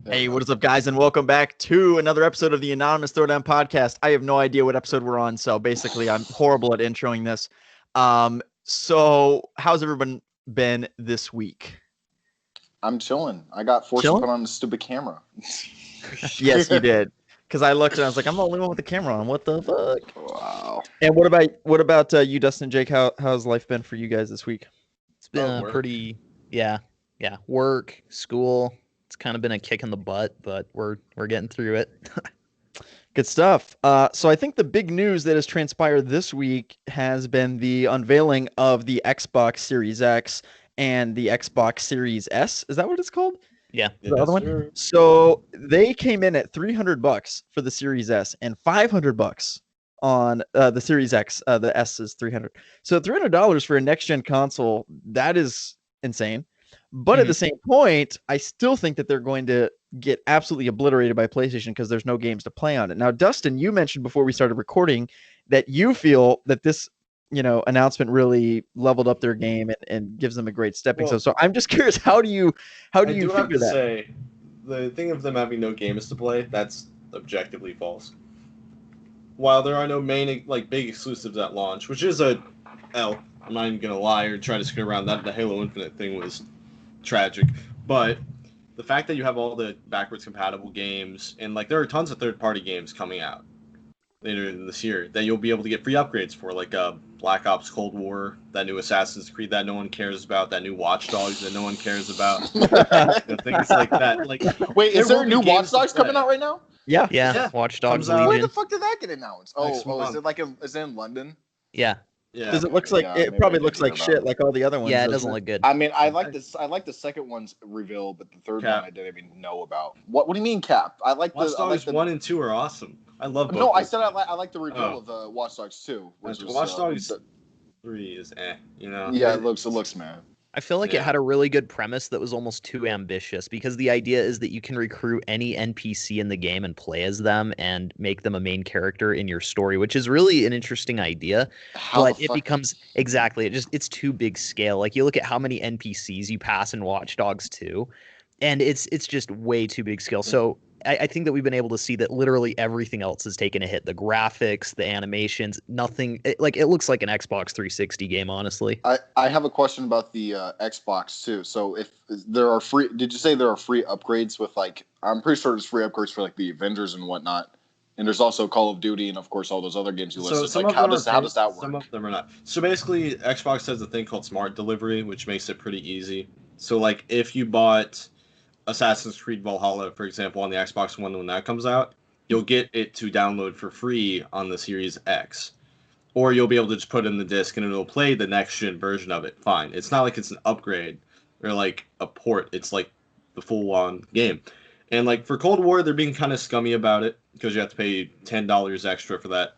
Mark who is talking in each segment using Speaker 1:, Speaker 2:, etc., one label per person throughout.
Speaker 1: Hey, what is up, guys, and welcome back to another episode of the Anonymous Throwdown Podcast. I have no idea what episode we're on, so basically I'm horrible at introing this. So how's everyone been this week?
Speaker 2: I'm chilling. I got forced to put on the stupid camera.
Speaker 1: Yes, you did. Because I looked and I was like, I'm the only one with the camera on. What the fuck?
Speaker 2: Wow.
Speaker 1: And what about you, Dustin and Jake? How's life been for you guys this week?
Speaker 3: It's been pretty, work, school. It's kind of been a kick in the butt, but we're getting through it.
Speaker 1: Good stuff. So I think the big news that has transpired this week has been the unveiling of the Xbox Series X and the Xbox Series S. Is that what it's called?
Speaker 3: Yeah.
Speaker 1: The other one? So they came in at $300 for the Series S and $500 on the Series X. The S is $300. So $300 for a next-gen console, that is insane. But at the same point, I still think that they're going to get absolutely obliterated by PlayStation because there's no games to play on it. Now, Dustin, you mentioned before we started recording that you feel that this, announcement really leveled up their game and gives them a great stepping stone. So I'm just curious, how do you figure that?
Speaker 4: Say, the thing of them having no games to play, that's objectively false. While there are no main big exclusives at launch, which is a L, I'm not even gonna lie or try to skirt around that. The Halo Infinite thing was tragic, but the fact that you have all the backwards compatible games and there are tons of third-party games coming out later in this year that you'll be able to get free upgrades for, like Black Ops Cold War, that new Assassin's Creed that no one cares about, that new Watch Dogs that no one cares about, things like that.
Speaker 2: Wait, is there new Watch Dogs coming out right now?
Speaker 3: Yeah. Watch Dogs Legion.
Speaker 2: Where the fuck did that get announced? Is it in London?
Speaker 3: Yeah.
Speaker 1: Because it looks like it probably looks like shit, like all the other ones.
Speaker 3: Yeah, it doesn't look good.
Speaker 2: I mean, I like this. I like the second one's reveal, but the third one I didn't even know about. What do you mean, Cap? I like
Speaker 4: Watch Dogs 1 and 2 are awesome. I love both.
Speaker 2: No, I said I like the reveal of the Watch Dogs 2.
Speaker 4: Watch Dogs 3 is
Speaker 2: Yeah, it looks man.
Speaker 3: I feel like it had a really good premise that was almost too ambitious, because the idea is that you can recruit any NPC in the game and play as them and make them a main character in your story, which is really an interesting idea. But it becomes it's too big scale. Like, you look at how many NPCs you pass in Watch Dogs 2, and it's just way too big scale. So I think that we've been able to see that literally everything else has taken a hit. The graphics, the animations, nothing. It looks like an Xbox 360 game, honestly.
Speaker 2: I have a question about the Xbox too. So if there are free, did you say there are free upgrades with I'm pretty sure there's free upgrades for the Avengers and whatnot. And there's also Call of Duty and of course all those other games you listed.
Speaker 4: So
Speaker 2: how does that work?
Speaker 4: Some of them are not. So basically, Xbox has a thing called Smart Delivery, which makes it pretty easy. So if you bought Assassin's Creed Valhalla, for example, on the Xbox One when that comes out, you'll get it to download for free on the Series X. Or you'll be able to just put it in the disc and it'll play the next-gen version of it. Fine. It's not like it's an upgrade or a port. It's the full-on game. And for Cold War, they're being kind of scummy about it because you have to pay $10 extra for that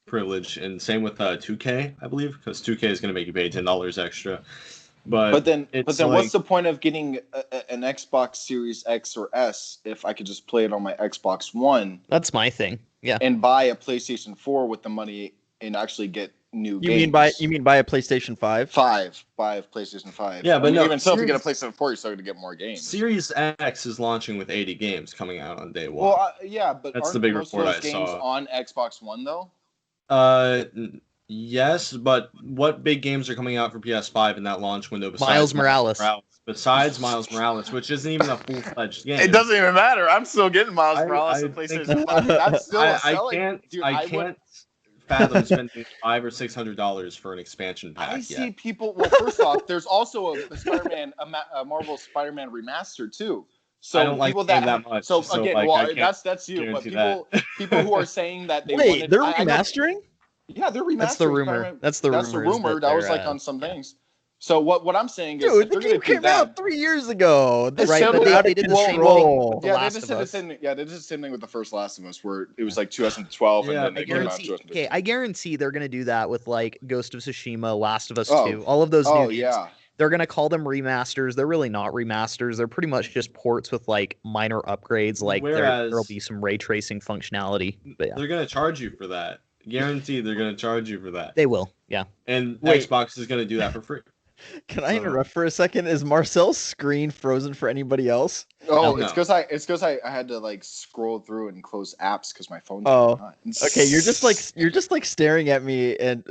Speaker 4: privilege. And same with 2K, I believe, because 2K is going to make you pay $10 extra. But then what's the point of getting an Xbox Series X or S if I could just play it on my Xbox One?
Speaker 3: That's my thing. Yeah.
Speaker 2: And buy a PlayStation 4 with the money and actually get new games.
Speaker 1: You mean buy a PlayStation 5?
Speaker 2: Buy a PlayStation 5.
Speaker 4: Yeah, but
Speaker 2: even so, if you get a PlayStation 4, you're still going to get more games.
Speaker 4: Series X is launching with 80 games coming out on day one.
Speaker 2: Well, but
Speaker 4: that's
Speaker 2: aren't
Speaker 4: the big
Speaker 2: most
Speaker 4: report
Speaker 2: of those
Speaker 4: I
Speaker 2: games
Speaker 4: saw.
Speaker 2: On Xbox One though?
Speaker 4: Yes, but what big games are coming out for PS5 in that launch window besides
Speaker 3: Miles Morales?
Speaker 4: Besides Miles Morales, which isn't even a full-fledged game.
Speaker 2: It doesn't even matter. I'm still getting Miles Morales on PlayStation 5. That's still
Speaker 4: I can't fathom spending $500 or $600 for an expansion pack.
Speaker 2: I see people. Well, first off, there's also a Spider-Man, a Marvel Spider-Man remaster too. So
Speaker 4: I don't like that much.
Speaker 2: So again, that's you. But people who are saying that they
Speaker 1: wait, they're remastering.
Speaker 2: Yeah, they're remastering.
Speaker 3: That's the rumor. That's the rumor.
Speaker 2: That was on some things. So what I'm saying is,
Speaker 1: dude, the game came out 3 years ago.
Speaker 3: Right, but they did the same thing.
Speaker 2: They just did the same thing. Yeah, they did the same thing with the first Last of Us, where it was 2012, and then they came out in 2015.
Speaker 3: Okay, I guarantee they're gonna do that with Ghost of Tsushima, Last of Us 2, all of those new games.
Speaker 2: Yeah.
Speaker 3: They're gonna call them remasters. They're really not remasters. They're pretty much just ports with minor upgrades. There'll be some ray tracing functionality. But yeah.
Speaker 4: They're gonna charge you for that. Guaranteed, they're gonna charge you for that.
Speaker 3: They will. Yeah.
Speaker 4: And Xbox is gonna do that for free.
Speaker 1: Can I interrupt for a second? Is Marcel's screen frozen for anybody else?
Speaker 2: Oh,
Speaker 4: no.
Speaker 2: it's because I had to like scroll through and close apps because my phone's
Speaker 1: Oh,
Speaker 2: not.
Speaker 1: okay. You're just like staring at me, and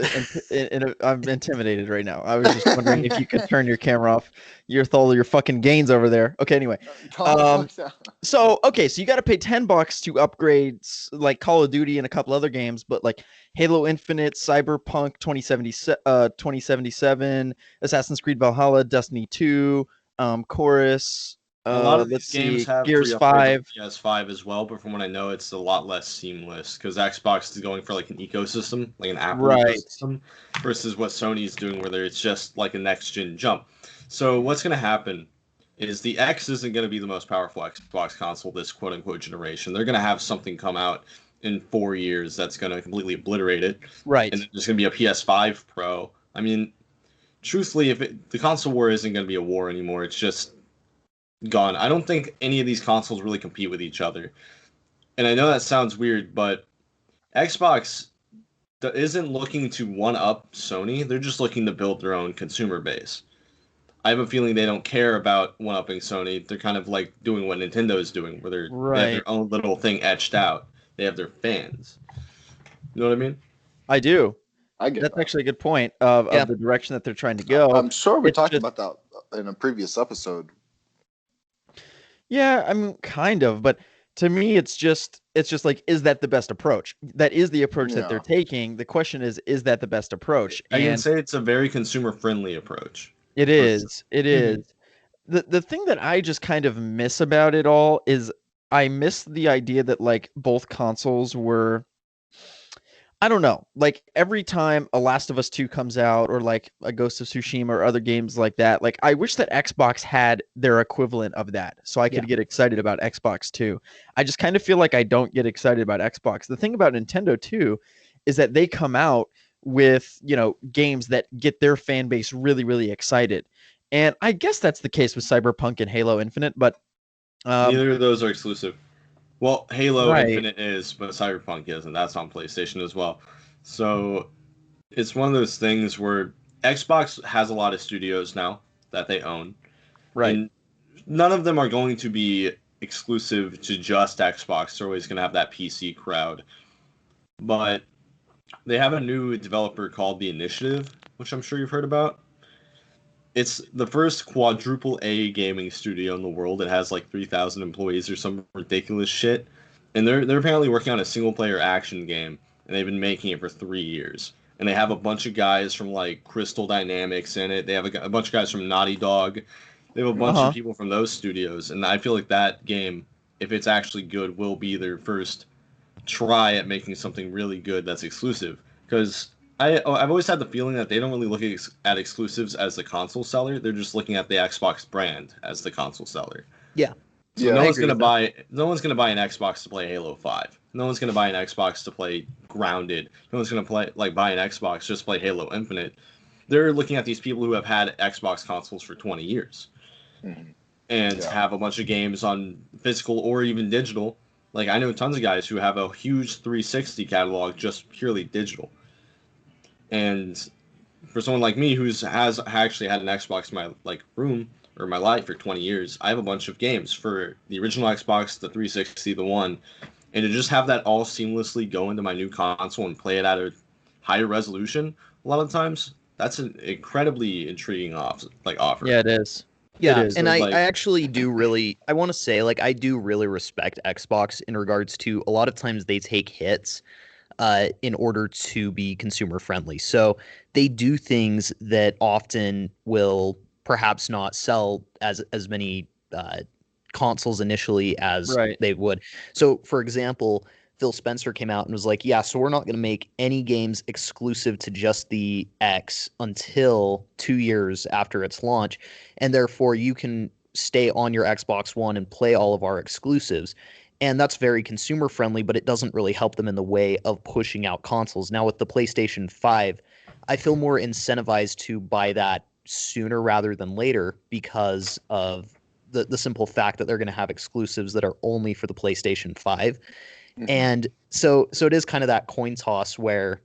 Speaker 1: I'm intimidated right now. I was just wondering if you could turn your camera off. You're with all your fucking gains over there. Okay. Anyway,
Speaker 2: Calm the fuck down.
Speaker 1: so you got to pay $10 to upgrade like Call of Duty and a couple other games, but like Halo Infinite, Cyberpunk 2077, Assassin's Creed Valhalla, Destiny 2, Chorus.
Speaker 4: A lot of
Speaker 1: Let's
Speaker 4: these games
Speaker 1: see,
Speaker 4: have
Speaker 1: Gears
Speaker 4: free upgrades
Speaker 1: 5.
Speaker 4: on PS5 as well, but from what I know, it's a lot less seamless because Xbox is going for like an ecosystem, like an Apple
Speaker 1: Right.
Speaker 4: ecosystem, versus what Sony's doing, where it's just like a next-gen jump. So what's going to happen is the X isn't going to be the most powerful Xbox console this quote-unquote generation. They're going to have something come out in 4 years that's going to completely obliterate it.
Speaker 1: Right.
Speaker 4: And then there's going to be a PS5 Pro. I mean, truthfully, the console war isn't going to be a war anymore. It's just gone. I don't think any of these consoles really compete with each other. And I know that sounds weird, but Xbox isn't looking to one-up Sony. They're just looking to build their own consumer base. I have a feeling they don't care about one-upping Sony. They're kind of like doing what Nintendo is doing, where they have their own little thing etched out. They have their fans. You know what I mean?
Speaker 1: I do.
Speaker 2: I get
Speaker 1: That's
Speaker 2: that.
Speaker 1: actually a good point of the direction that they're trying to go.
Speaker 2: I'm sure we
Speaker 1: It's
Speaker 2: talked
Speaker 1: just-
Speaker 2: about that in a previous episode.
Speaker 1: Yeah, I mean, kind of, but to me, it's just like, is that the best approach? That is the approach that they're
Speaker 2: Yeah.
Speaker 1: taking. The question is that the best approach?
Speaker 4: I can
Speaker 1: And
Speaker 4: say it's a very consumer-friendly approach.
Speaker 1: it is. It is. The thing that I just kind of miss about it all is I miss the idea that like both consoles were, I don't know, like every time a Last of Us 2 comes out or like a Ghost of Tsushima or other games like that, like I wish that Xbox had their equivalent of that so I could get excited about Xbox too. I just kind of feel like I don't get excited about Xbox. The thing about Nintendo too is that they come out with, games that get their fan base really, really excited. And I guess that's the case with Cyberpunk and Halo Infinite, but
Speaker 4: Neither of those are exclusive. Well, Halo
Speaker 1: Right.
Speaker 4: Infinite is, but Cyberpunk isn't. That's on PlayStation as well. So it's one of those things where Xbox has a lot of studios now that they own.
Speaker 1: right.
Speaker 4: And none of them are going to be exclusive to just Xbox. They're always going to have that PC crowd. But they have a new developer called The Initiative, which I'm sure you've heard about. It's the first quadruple A gaming studio in the world. It has like 3,000 employees or some ridiculous shit. And they're apparently working on a single player action game, and they've been making it for 3 years. And they have a bunch of guys from like Crystal Dynamics in it. They have a bunch of guys from Naughty Dog. They have a bunch of people from those studios, and I feel like that game, if it's actually good, will be their first try at making something really good that's exclusive. Because I've always had the feeling that they don't really look at exclusives as the console seller. They're just looking at the Xbox brand as the console seller.
Speaker 3: Yeah.
Speaker 4: So
Speaker 2: Yeah,
Speaker 4: no
Speaker 2: I
Speaker 4: one's
Speaker 3: agree
Speaker 4: gonna
Speaker 3: with
Speaker 4: buy an Xbox to play Halo 5. No one's gonna buy an Xbox to play Grounded. No one's gonna buy an Xbox just to play Halo Infinite. They're looking at these people who have had Xbox consoles for 20 years and have a bunch of games on physical or even digital. Like I know tons of guys who have a huge 360 catalog just purely digital. And for someone like me has actually had an Xbox in my room or my life for 20 years, I have a bunch of games for the original Xbox, the 360, the One, and to just have that all seamlessly go into my new console and play it at a higher resolution, a lot of times that's an incredibly intriguing offer.
Speaker 1: Yeah, it is.
Speaker 3: Yeah,
Speaker 1: It is.
Speaker 3: and I
Speaker 4: like-
Speaker 3: actually do really, I want to say, like, I do really respect Xbox in regards to a lot of times they take hits in order to be consumer friendly. So they do things that often will perhaps not sell as many consoles initially as they would. So, for example, Phil Spencer came out and was like, yeah, so we're not going to make any games exclusive to just the X until 2 years after its launch. And therefore, you can stay on your Xbox One and play all of our exclusives. And that's very consumer friendly, but it doesn't really help them in the way of pushing out consoles. Now, with the PlayStation 5, I feel more incentivized to buy that sooner rather than later because of the simple fact that they're going to have exclusives that are only for the PlayStation 5. And so it is kind of that coin toss where,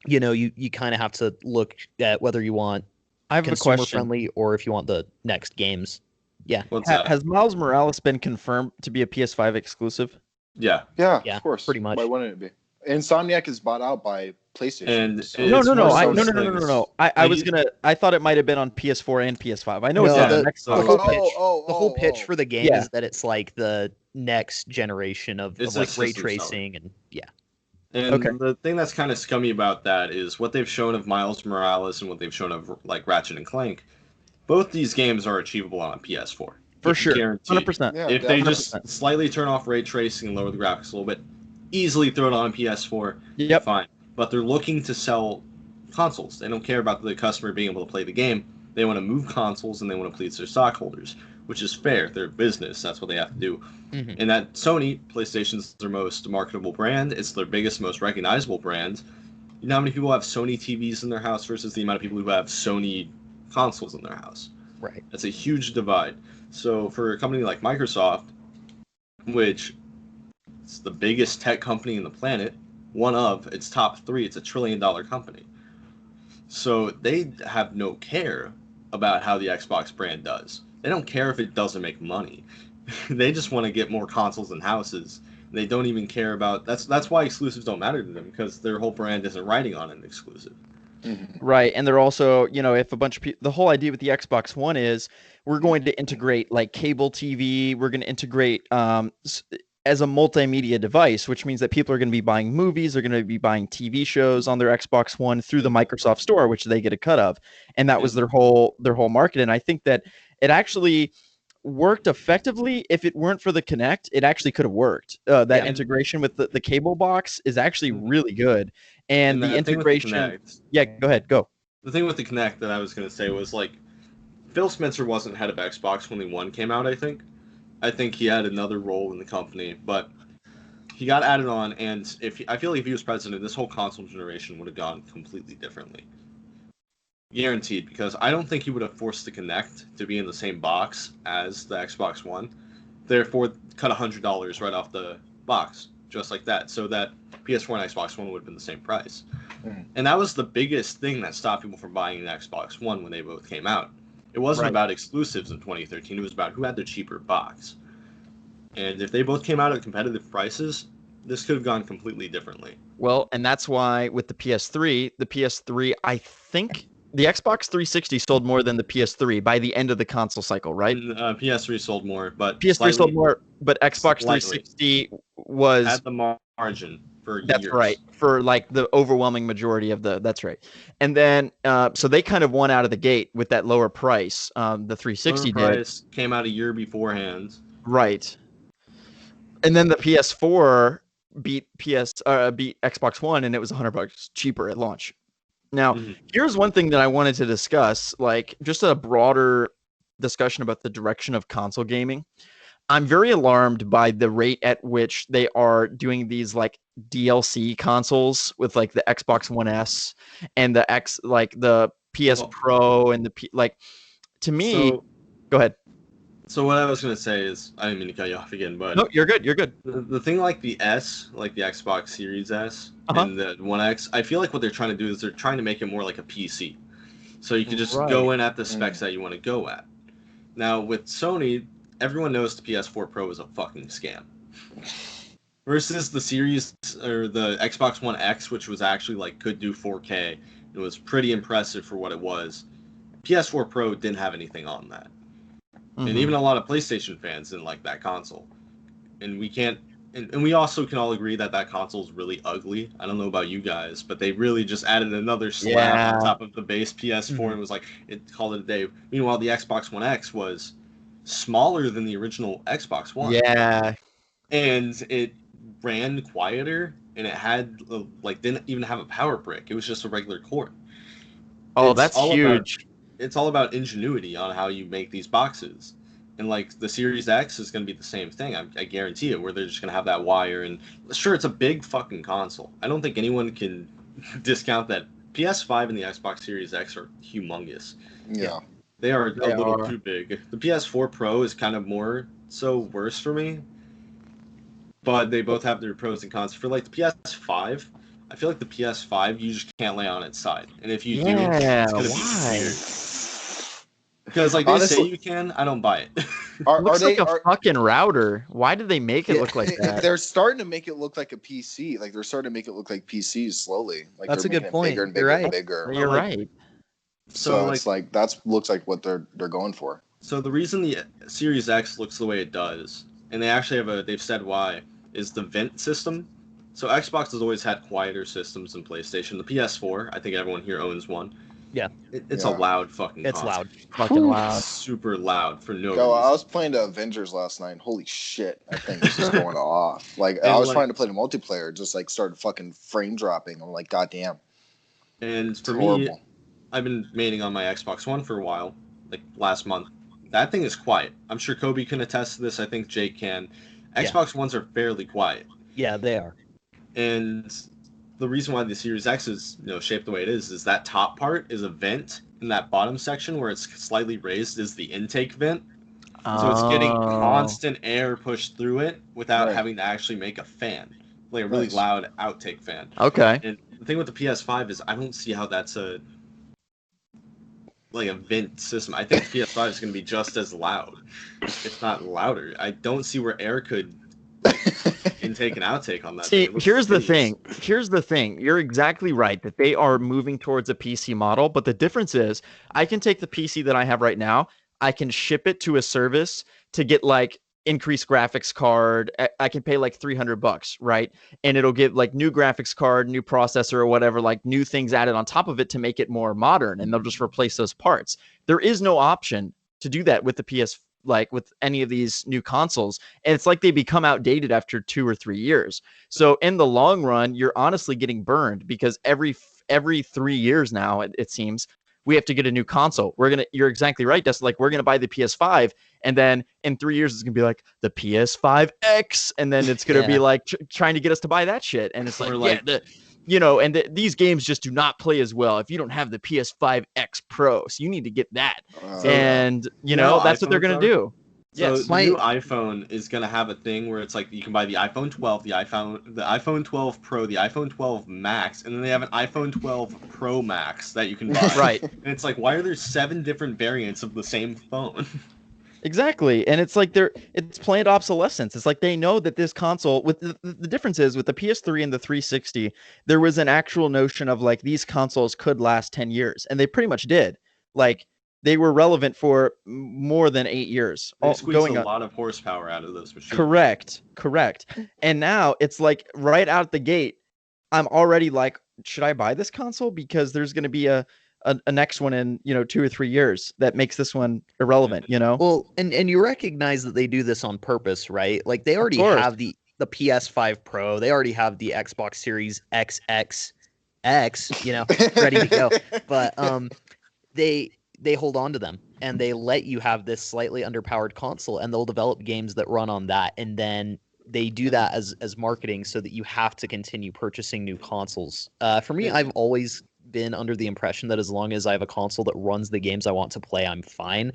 Speaker 3: you kind of have to look at whether you want
Speaker 1: I have a
Speaker 3: consumer
Speaker 1: question.
Speaker 3: friendly or if you want the next games. Yeah.
Speaker 4: What's that?
Speaker 1: Has Miles Morales been confirmed to be a PS5 exclusive?
Speaker 4: Yeah.
Speaker 2: Yeah,
Speaker 3: Yeah,
Speaker 2: of course.
Speaker 3: pretty much.
Speaker 2: Why wouldn't it be? Insomniac is bought out by PlayStation.
Speaker 4: And
Speaker 2: so-
Speaker 1: No,
Speaker 4: it's
Speaker 1: no,
Speaker 4: one
Speaker 1: no.
Speaker 4: of
Speaker 1: I
Speaker 4: those
Speaker 1: no, no, no, no, no,
Speaker 4: things-
Speaker 1: no. I
Speaker 4: like,
Speaker 1: was gonna. I thought it might have been on PS4 and PS5. I know it's
Speaker 3: No,
Speaker 1: not on
Speaker 3: the
Speaker 1: Xbox.
Speaker 3: whole
Speaker 2: Oh,
Speaker 3: pitch,
Speaker 2: oh,
Speaker 3: the whole
Speaker 2: oh,
Speaker 3: pitch
Speaker 2: oh.
Speaker 3: for the game
Speaker 1: Yeah.
Speaker 3: is that it's like the next generation of
Speaker 4: It's
Speaker 3: like
Speaker 4: a
Speaker 3: ray
Speaker 4: system seller.
Speaker 3: tracing and yeah.
Speaker 4: And
Speaker 1: Okay.
Speaker 4: the thing that's kind of scummy about that is what they've shown of Miles Morales and what they've shown of like Ratchet and Clank. Both these games are achievable on a PS4.
Speaker 1: For sure,
Speaker 4: Guaranteed.
Speaker 1: 100%.
Speaker 2: Yeah,
Speaker 4: If they
Speaker 2: definitely.
Speaker 4: just slightly turn off ray tracing and lower the graphics a little bit, easily throw it on PS4.
Speaker 1: Yep.
Speaker 4: Fine. But they're looking to sell consoles. They don't care about the customer being able to play the game. They want to move consoles and they want to please their stockholders, which is fair. They're a business. That's what they have to do.
Speaker 3: Mhm.
Speaker 4: And that Sony, PlayStation's their most marketable brand. It's their biggest, most recognizable brand. You know how many people have Sony TVs in their house versus the amount of people who have Sony consoles in their house?
Speaker 3: Right.
Speaker 4: That's a huge divide. So for a company like Microsoft, which is the biggest tech company in the planet, one of its top three, it's $1 trillion company. So they have no care about how the Xbox brand does. They don't care if it doesn't make money. They just want to get more consoles and houses. They don't even care about that's why exclusives don't matter to them, because their whole brand isn't riding on an exclusive.
Speaker 2: Mhm.
Speaker 1: Right, and they're also, if a bunch of people, the whole idea with the Xbox One is we're going to integrate like cable TV. We're going to integrate as a multimedia device, which means that people are going to be buying movies, they're going to be buying TV shows on their Xbox One through the Microsoft Store, which they get a cut of, and that was their whole market. And I think that it actually worked effectively. If it weren't for the Kinect, it actually could have worked. That
Speaker 4: Yeah.
Speaker 1: integration with the cable box is actually really good, and the
Speaker 4: thing with the
Speaker 1: integration.
Speaker 4: Kinect-
Speaker 1: Yeah, go ahead, go.
Speaker 4: The thing with the Kinect that I was going to say was like, Phil Spencer wasn't head of Xbox when the One came out. I think he had another role in the company, but he got added on. And I feel like if he was president, this whole console generation would have gone completely differently. Guaranteed, because I don't think he would have forced the Kinect to be in the same box as the Xbox One. Therefore, cut $100 right off the box, just like that, so that PS4 and Xbox One would have been the same price.
Speaker 2: Mhm.
Speaker 4: And that was the biggest thing that stopped people from buying an Xbox One when they both came out. It wasn't
Speaker 1: Right.
Speaker 4: about exclusives in 2013. It was about who had the cheaper box. And if they both came out at competitive prices, this could have gone completely differently.
Speaker 1: Well, and that's why with the PS3, I think the Xbox 360 sold more than the PS3 by the end of the console cycle, right?
Speaker 4: PS3 sold more, but
Speaker 1: PS3 sold
Speaker 4: slightly
Speaker 1: more, but Xbox
Speaker 4: Slightly.
Speaker 1: 360 was
Speaker 4: at the margin for
Speaker 1: that's
Speaker 4: years.
Speaker 1: right, for like the overwhelming majority of that's right. And then so they kind of won out of the gate with that lower price. The 360
Speaker 4: Lower
Speaker 1: did.
Speaker 4: price came out a year beforehand.
Speaker 1: Right. And then the PS4 beat Xbox One, and it was $100 cheaper at launch. Now,
Speaker 4: Mhm.
Speaker 1: here's one thing that I wanted to discuss, like just a broader discussion about the direction of console gaming. I'm very alarmed by the rate at which they are doing these like DLC consoles with like the Xbox One S and the the PS
Speaker 4: Well-
Speaker 1: Pro and to me,
Speaker 4: So,
Speaker 1: go ahead.
Speaker 4: so what I was gonna say is, I didn't mean to cut you off again, but
Speaker 1: No, you're good. You're good.
Speaker 4: the thing like the S, like the Xbox Series S
Speaker 1: Uh-huh.
Speaker 4: and the One X, I feel like what they're trying to do is they're trying to make it more like a PC, so you can just
Speaker 1: Right.
Speaker 4: go in at the specs that you want to go at. Now with Sony, everyone knows the PS4 Pro is a fucking scam. Versus the Series or the Xbox One X, which was actually like could do 4K, it was pretty impressive for what it was. PS4 Pro didn't have anything on that.
Speaker 1: Mhm.
Speaker 4: And even a lot of PlayStation fans didn't like that console. And we can't, and we also can all agree that console is really ugly. I don't know about you guys, but they really just added another slab
Speaker 1: Yeah.
Speaker 4: on top of the base PS4
Speaker 3: Mhm.
Speaker 4: and was like, it called it a day. Meanwhile, the Xbox One X was smaller than the original Xbox One.
Speaker 1: Yeah.
Speaker 4: And it ran quieter, and it had, didn't even have a power brick. It was just a regular cord.
Speaker 1: Oh,
Speaker 4: It's
Speaker 1: that's
Speaker 4: all about-
Speaker 1: huge.
Speaker 4: It's all about ingenuity on how you make these boxes. And like the Series X is going to be the same thing. I guarantee it, where they're just going to have that wire. And sure, it's a big fucking console. I don't think anyone can discount that. PS5 and the Xbox Series X are humongous.
Speaker 2: Yeah.
Speaker 4: They are
Speaker 1: They
Speaker 4: a little
Speaker 1: are.
Speaker 4: too big. The PS4 Pro is kind of more so worse for me. But they both have their pros and cons. For like the PS5, I feel like the PS5 you just can't lay on its side. And if you do,
Speaker 1: Yeah,
Speaker 4: it's going to
Speaker 1: why?
Speaker 4: be weird. Because like they say
Speaker 2: Honestly-
Speaker 4: you can, I don't buy it.
Speaker 2: Are
Speaker 1: Looks
Speaker 2: they?
Speaker 1: like a fucking router. Why did they make it look like that?
Speaker 2: They're starting to make it look like a PC. Like they're starting to make it look like PCs slowly. Like
Speaker 3: That's
Speaker 2: they're
Speaker 3: a good
Speaker 2: making it
Speaker 3: point.
Speaker 2: bigger and
Speaker 3: You're
Speaker 2: bigger and
Speaker 3: right.
Speaker 2: bigger.
Speaker 1: You're
Speaker 4: like-
Speaker 1: right.
Speaker 2: So
Speaker 4: like-
Speaker 2: it's like looks like what they're going for.
Speaker 4: So the reason the Series X looks the way it does, and they actually they've said why, is the vent system. So Xbox has always had quieter systems than PlayStation. The PS4, I think everyone here owns one.
Speaker 3: Yeah.
Speaker 4: It's a
Speaker 2: Yeah.
Speaker 4: loud fucking
Speaker 3: It's
Speaker 4: console.
Speaker 3: loud.
Speaker 1: Fucking loud.
Speaker 4: Super loud for no
Speaker 2: Yo, I
Speaker 4: reason.
Speaker 2: was playing the Avengers last night. And holy shit, that thing was just going off. Like
Speaker 4: And
Speaker 2: I was
Speaker 4: like-
Speaker 2: trying to play the multiplayer, just like started fucking frame dropping. I'm like, goddamn,
Speaker 4: And
Speaker 2: it's
Speaker 4: for me,
Speaker 2: horrible.
Speaker 4: I've been maining on my Xbox One for a while, like last month. That thing is quiet. I'm sure Coby can attest to this. I think Jake can.
Speaker 3: Yeah.
Speaker 4: Xbox Ones are fairly quiet.
Speaker 3: Yeah, they are.
Speaker 4: And the reason why the Series X is shaped the way it is that top part is a vent, and that bottom section where it's slightly raised is the intake vent. So it's getting
Speaker 1: Oh.
Speaker 4: constant air pushed through it without
Speaker 2: Right.
Speaker 4: having to actually make a fan, like a really
Speaker 2: Nice.
Speaker 4: loud outtake fan.
Speaker 1: Okay.
Speaker 4: And the thing with the PS5 is I don't see how that's a vent system. I think the PS5 is going to be just as loud, if not louder. I don't see where air could intake and outtake on that.
Speaker 1: See,
Speaker 4: thing. It looks
Speaker 1: here's the
Speaker 4: hideous.
Speaker 1: thing. Here's the thing. You're exactly right that they are moving towards a PC model, but the difference is I can take the PC that I have right now, I can ship it to a service to get like increased graphics card. I can pay like $300, right? And it'll get like new graphics card, new processor or whatever, like new things added on top of it to make it more modern, and they'll just replace those parts. There is no option to do that with the PS, like with any of these new consoles. And it's like they become outdated after 2 or 3 years. So in the long run, you're honestly getting burned because every 3 years now, it seems, we have to get a new console. You're exactly right, Dustin. Like we're gonna buy the PS5, and then in 3 years it's gonna be like the PS5X, and then it's gonna be
Speaker 3: Yeah.
Speaker 1: like trying to get us to buy that shit. And it's
Speaker 4: Or
Speaker 1: like,
Speaker 4: like-
Speaker 1: these games just do not play as well if you don't have the PS5X Pro. So you need to get that. And
Speaker 4: you know how
Speaker 1: that's what they're
Speaker 4: iPhones
Speaker 1: gonna
Speaker 4: are?
Speaker 1: do.
Speaker 4: So
Speaker 1: Yes.
Speaker 4: the new iPhone is gonna have a thing where it's like you can buy the iPhone 12, the iPhone 12 Pro, the iPhone 12 Max, and then they have an iPhone 12 Pro Max that you can buy.
Speaker 1: Right.
Speaker 4: And it's like, why are there 7 different variants of the same phone?
Speaker 1: Exactly. And it's like it's planned obsolescence. It's like they know that this console, with the difference is with the PS3 and the 360, there was an actual notion of like these consoles could last 10 years, and they pretty much did. Like they were relevant for more than 8 years.
Speaker 4: They
Speaker 1: all-
Speaker 4: squeezed
Speaker 1: going
Speaker 4: a
Speaker 1: on.
Speaker 4: lot of horsepower out of those machines.
Speaker 1: Correct. And now it's like right out the gate, I'm already like, should I buy this console? Because there's going to be a next one in 2 or 3 years that makes this one irrelevant.
Speaker 3: Well, and you recognize that they do this on purpose, right? Like they already
Speaker 1: course.
Speaker 3: have the PS5 Pro, they already have the Xbox Series XXX, ready to go. But they hold on to them and they let you have this slightly underpowered console, and they'll develop games that run on that, and then they do that as marketing so that you have to continue purchasing new consoles. For me, I've always been under the impression that as long as I have a console that runs the games I want to play, I'm fine.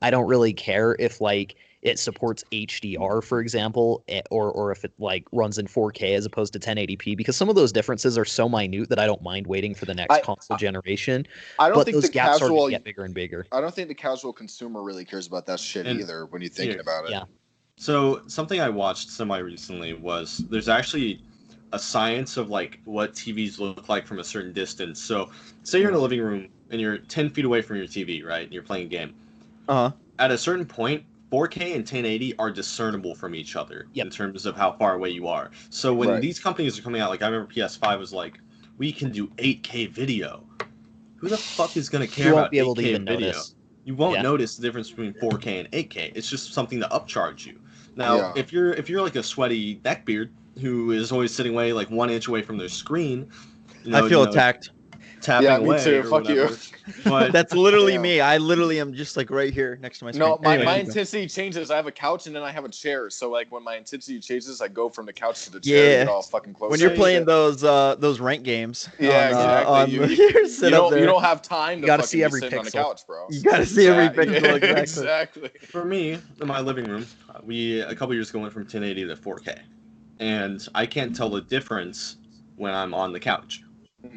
Speaker 3: I don't really care if like it supports HDR, for example, or if it like runs in 4K as opposed to 1080p, because some of those differences are so minute that I don't mind waiting for the next console generation.
Speaker 2: I don't
Speaker 3: But
Speaker 2: think
Speaker 3: those
Speaker 2: the
Speaker 3: gaps are
Speaker 2: casual.
Speaker 3: going to get bigger and bigger.
Speaker 2: I don't think the casual consumer really cares about that shit
Speaker 4: And
Speaker 2: either. When you're thinking about it,
Speaker 3: Yeah.
Speaker 4: So something I watched semi-recently was there's actually a science of like what TVs look like from a certain distance. So say you're in a living room and you're 10 feet away from your TV, right? And you're playing a game.
Speaker 1: Uh-huh.
Speaker 4: At a certain point, 4K and 1080 are discernible from each other in terms of how far away you are. So when these companies are coming out, like I remember PS5 was like, we can do 8K video. Who the fuck is going to care
Speaker 3: You won't
Speaker 4: about
Speaker 3: be able to
Speaker 4: 8K
Speaker 3: even
Speaker 4: video?
Speaker 3: notice.
Speaker 4: You won't
Speaker 3: Yeah.
Speaker 4: notice the difference between 4K and 8K. It's just something to upcharge you. Now, if you're like a sweaty neckbeard who is always sitting away like 1 inch away from their screen,
Speaker 1: I feel attacked.
Speaker 4: tapping
Speaker 2: Yeah, me
Speaker 4: away
Speaker 2: too.
Speaker 4: or
Speaker 2: Fuck you.
Speaker 4: whatever. But
Speaker 1: That's literally
Speaker 2: Yeah.
Speaker 1: me. I literally am just like right here next to my screen.
Speaker 2: No, my
Speaker 1: Anyway,
Speaker 2: intensity changes. I have a couch and then I have a chair. So like when my intensity changes, I go from the couch to the chair to
Speaker 1: Yeah.
Speaker 2: get all fucking close.
Speaker 1: when you're
Speaker 2: to
Speaker 1: playing
Speaker 2: shit.
Speaker 1: those rank games,
Speaker 2: Yeah, exactly.
Speaker 1: you sit up there.
Speaker 2: You don't have time to
Speaker 3: gotta
Speaker 2: fucking
Speaker 3: see
Speaker 2: be
Speaker 3: every
Speaker 2: sitting on the
Speaker 3: pixel.
Speaker 2: couch, bro.
Speaker 1: You gotta see every
Speaker 2: Yeah,
Speaker 1: pixel.
Speaker 2: yeah,
Speaker 1: Exactly.
Speaker 2: exactly.
Speaker 4: for me, in my living room, we a couple years ago went from 1080 to 4K, and I can't tell the difference when I'm on the couch.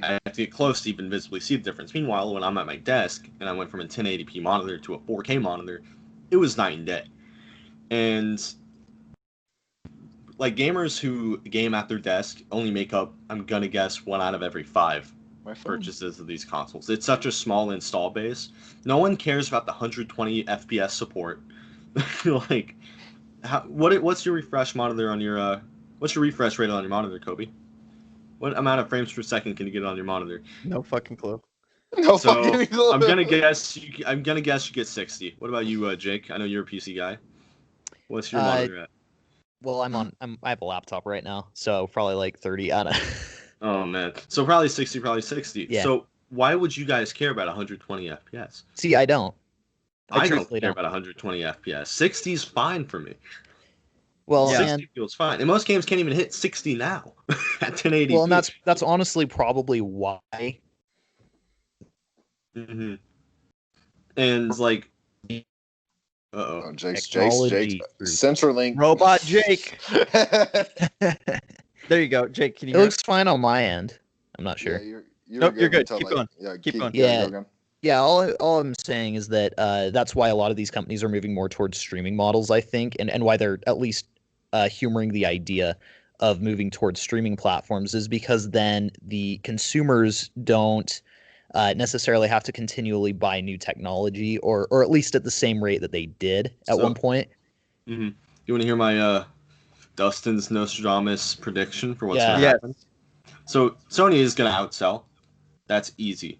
Speaker 4: I have to get close to even visibly see the difference. Meanwhile, when I'm at my desk and I went from a 1080p monitor to a 4K monitor, it was night and day. And like gamers who game at their desk only make up, I'm gonna guess, 1 out of every 5 purchases of these consoles. It's such a small install base. No one cares about the 120 FPS support. Like, what's your refresh monitor on your what's your refresh rate on your monitor, Coby? What amount of frames per second can you get on your monitor?
Speaker 1: No fucking clue.
Speaker 2: No
Speaker 4: So
Speaker 2: fucking clue.
Speaker 4: I'm gonna guess you get 60. What about you, Jake? I know you're a PC guy. What's your monitor at?
Speaker 3: Well, I have a laptop right now, so probably like 30. I don't.
Speaker 4: Oh man, so probably 60, probably 60.
Speaker 3: Yeah.
Speaker 4: So why would you guys care about 120 FPS?
Speaker 3: See, I don't.
Speaker 4: I don't
Speaker 3: truthfully
Speaker 4: care about 120 FPS. 60 is fine for me.
Speaker 3: Well,
Speaker 4: 60 feels fine. And most games can't even hit 60 now at 1080.
Speaker 3: Well, and that's honestly probably why.
Speaker 4: Mm-hmm. And like,
Speaker 2: Oh, Jake's
Speaker 3: Technology.
Speaker 2: CenturyLink.
Speaker 1: Robot Jake. There you go, Jake. Can you
Speaker 3: It
Speaker 1: hear
Speaker 3: looks fine on my end. I'm not sure.
Speaker 2: Yeah,
Speaker 1: Nope, you're good.
Speaker 2: until,
Speaker 1: Keep going.
Speaker 2: Yeah,
Speaker 1: Keep going.
Speaker 3: Yeah.
Speaker 2: Go again.
Speaker 3: Yeah, all I'm saying is that that's why a lot of these companies are moving more towards streaming models, I think, and why they're at least humoring the idea of moving towards streaming platforms is because then the consumers don't necessarily have to continually buy new technology, or at least at the same rate that they did at one point.
Speaker 4: Mm-hmm. You want to hear my Dustin's Nostradamus prediction for what's
Speaker 3: Yeah.
Speaker 4: going to happen? So Sony is going to outsell. That's easy.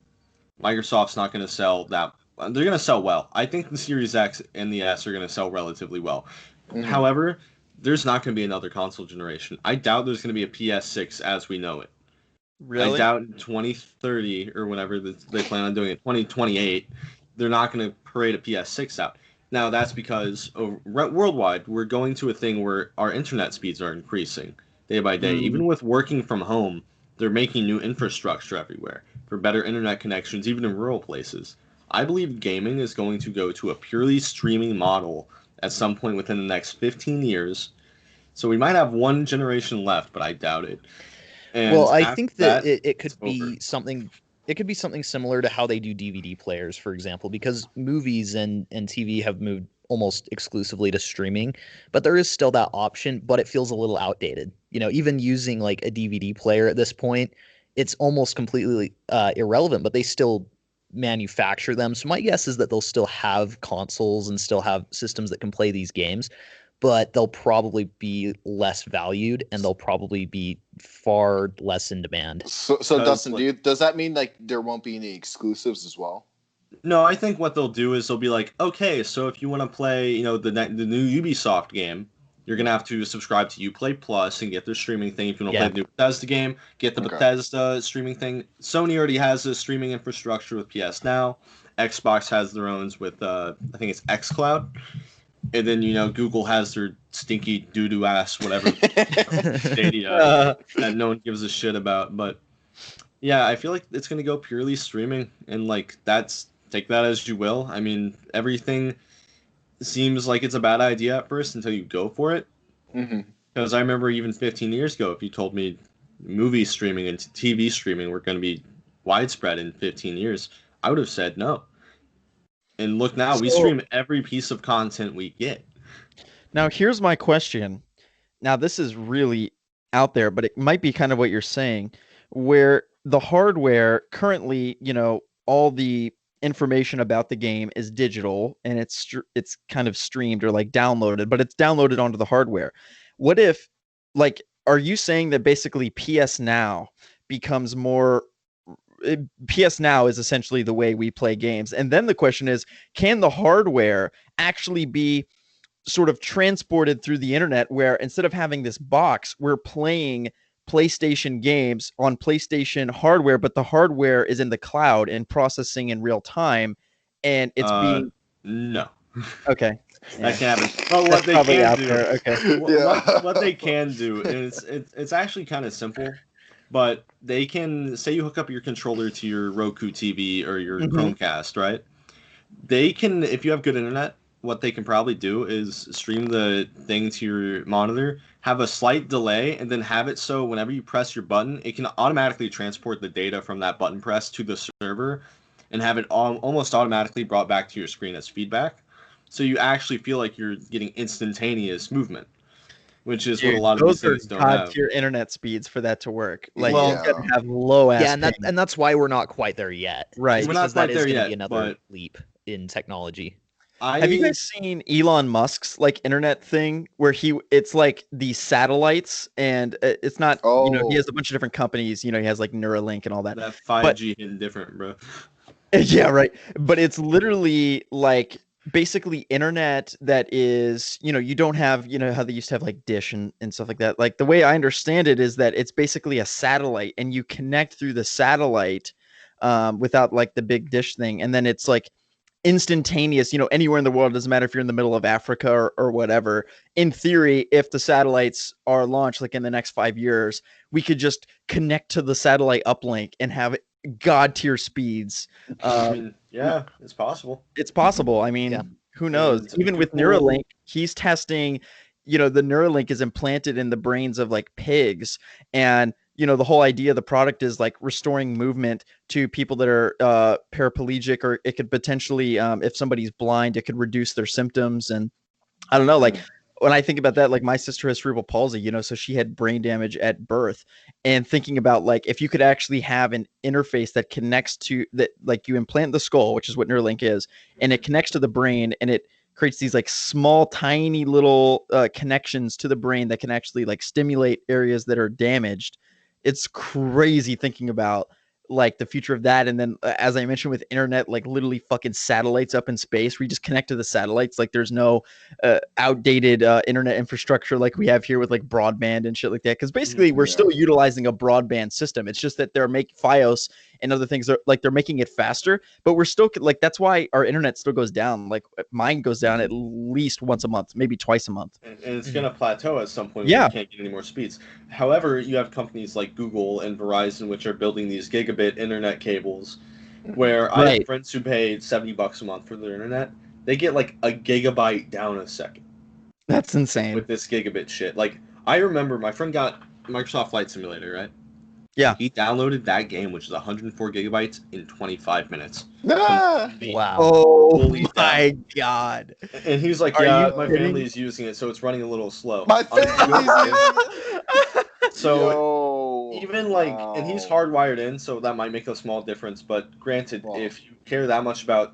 Speaker 4: Microsoft's not going to sell that. They're going to sell well. I think the Series X and the S are going to sell relatively well.
Speaker 2: Mhm.
Speaker 4: However, there's not going to be another console generation. I doubt there's going to be a PS6 as we know it.
Speaker 1: Really?
Speaker 4: I doubt in 2030 or whenever they plan on doing it, 2028, they're not going to parade a PS6 out. Now, that's because worldwide, we're going to a thing where our internet speeds are increasing day by day. Even with working from home, they're making new infrastructure everywhere for better internet connections, even in rural places. I believe gaming is going to go to a purely streaming model at some point within the next 15 years. So we might have one generation left, but I doubt it. And
Speaker 3: Well, I think that it could
Speaker 4: it's
Speaker 3: be
Speaker 4: over.
Speaker 3: something. It could be something similar to how they do DVD players, for example, because movies and TV have moved almost exclusively to streaming, but there is still that option, but it feels a little outdated. You know, even using like a DVD player at this point, it's almost completely irrelevant, but they still manufacture them. So my guess is that they'll still have consoles and still have systems that can play these games, but they'll probably be less valued and they'll probably be far less in demand.
Speaker 2: So Dustin, does that mean like there won't be any exclusives as well?
Speaker 4: No, I think what they'll do is they'll be like, okay, so if you want to play, you know, the new Ubisoft game, you're gonna have to subscribe to Uplay Plus and get their streaming thing. If you want to play the new Bethesda game, get the Bethesda streaming thing. Sony already has a streaming infrastructure with PS Now. Xbox has their own with I think it's xCloud. And then, you know, Google has their stinky doo-doo ass, whatever, Stadia that no one gives a shit about. But, yeah, I feel like it's going to go purely streaming. And, like, take that as you will. I mean, everything seems like it's a bad idea at first until you go for it. Because I remember even 15 years ago, if you told me movie streaming and TV streaming were going to be widespread in 15 years, I would have said no. And look now, we stream every piece of content we get.
Speaker 1: Now, here's my question. Now, this is really out there, but it might be kind of what you're saying, where the hardware currently, you know, all the information about the game is digital and it's kind of streamed or like downloaded, but it's downloaded onto the hardware. What if, like, are you saying that basically PS Now becomes more PS Now is essentially the way we play games. And then the question is, can the hardware actually be sort of transported through the internet where instead of having this box, we're playing PlayStation games on PlayStation hardware, but the hardware is in the cloud and processing in real time and it's being...
Speaker 4: No.
Speaker 1: Okay.
Speaker 4: That can happen. But what they can do,
Speaker 1: okay.
Speaker 4: what they can do is it's actually kind of simple. But they can, say you hook up your controller to your Roku TV or your Chromecast, right? They can, if you have good internet, what they can probably do is stream the thing to your monitor have a slight delay, and then have it so whenever you press your button, it can automatically transport the data from that button press to the server and have it almost automatically brought back to your screen as feedback. So you actually feel like you're getting instantaneous movement, which is what a
Speaker 1: Dude,
Speaker 4: lot of
Speaker 1: those
Speaker 4: these
Speaker 1: are
Speaker 4: things don't
Speaker 1: god
Speaker 4: have.
Speaker 1: tier internet speeds for that to work. Like,
Speaker 2: Well,
Speaker 1: you gotta have low ass.
Speaker 3: Yeah, and that's why we're not quite there yet.
Speaker 1: Right.
Speaker 4: We're not
Speaker 3: Because that
Speaker 4: quite
Speaker 3: is
Speaker 4: there
Speaker 3: going to
Speaker 4: yet,
Speaker 3: be another leap in technology.
Speaker 1: Have you guys seen Elon Musk's like internet thing where it's like these satellites and it's not, he has a bunch of different companies, he has like Neuralink and all that.
Speaker 4: That 5G hitting different, bro.
Speaker 1: Yeah, right. But it's literally like basically internet that is, you don't have, how they used to have like Dish and stuff like that. Like the way I understand it is that it's basically a satellite and you connect through the satellite without like the big Dish thing. And then it's like instantaneous, anywhere in the world. It doesn't matter if you're in the middle of Africa or whatever. In theory, if the satellites are launched like in the next 5 years, we could just connect to the satellite uplink and have god tier speeds.
Speaker 4: Yeah, it's possible.
Speaker 1: It's possible. I mean,
Speaker 3: Yeah.
Speaker 1: who knows?
Speaker 4: And
Speaker 1: Even with Neuralink, he's testing, the Neuralink is implanted in the brains of like pigs. And, the whole idea of the product is like restoring movement to people that are paraplegic, or it could potentially, if somebody's blind, it could reduce their symptoms. And I don't know, like when I think about that, like my sister has cerebral palsy, so she had brain damage at birth. And thinking about like if you could actually have an interface that connects to that, like you implant the skull, which is what Neuralink is, and it connects to the brain and it creates these like small, tiny little connections to the brain that can actually like stimulate areas that are damaged. It's crazy thinking about like the future of that. And then as I mentioned with internet, like literally fucking satellites up in space, we just connect to the satellites. Like there's no outdated internet infrastructure like we have here with like broadband and shit like that. Because basically we're still utilizing a broadband system. It's just that they're making Fios and other things are like they're making it faster, but we're still like that's why our internet still goes down. Like mine goes down at least once a month, maybe twice a month.
Speaker 4: And it's going to plateau at some point when
Speaker 1: Yeah.
Speaker 4: you can't get any more speeds. However, you have companies like Google and Verizon, which are building these gigabit internet cables, where I have friends who pay $70 a month for their internet. They get like a gigabyte down a second.
Speaker 1: That's insane.
Speaker 4: With this gigabit shit. Like, I remember my friend got Microsoft Flight Simulator, right?
Speaker 1: Yeah.
Speaker 4: He downloaded that game, which is 104 gigabytes, in 25 minutes.
Speaker 2: Ah!
Speaker 3: Wow.
Speaker 1: Oh my god.
Speaker 4: And he was like,
Speaker 1: Are
Speaker 4: my
Speaker 1: you kidding?
Speaker 4: family is using it, so it's running a little slow.
Speaker 2: My family's using it.
Speaker 4: So even like, and he's hardwired in, so that might make a small difference. But granted, if you care that much about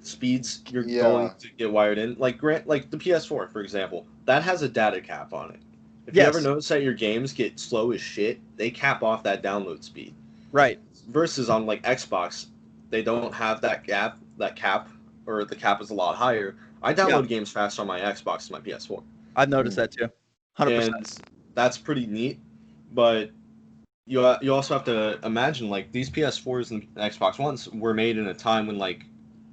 Speaker 4: speeds, you're going to get wired in. Like the PS4, for example, that has a data cap on it. If you ever notice that your games get slow as shit, they cap off that download speed.
Speaker 1: Right.
Speaker 4: Versus on like Xbox, they don't have that cap, or the cap is a lot higher. I download games faster on my Xbox than my PS4.
Speaker 1: I've noticed that too. 100%.
Speaker 4: And that's pretty neat, but you also have to imagine like these PS4s and Xbox Ones were made in a time when like,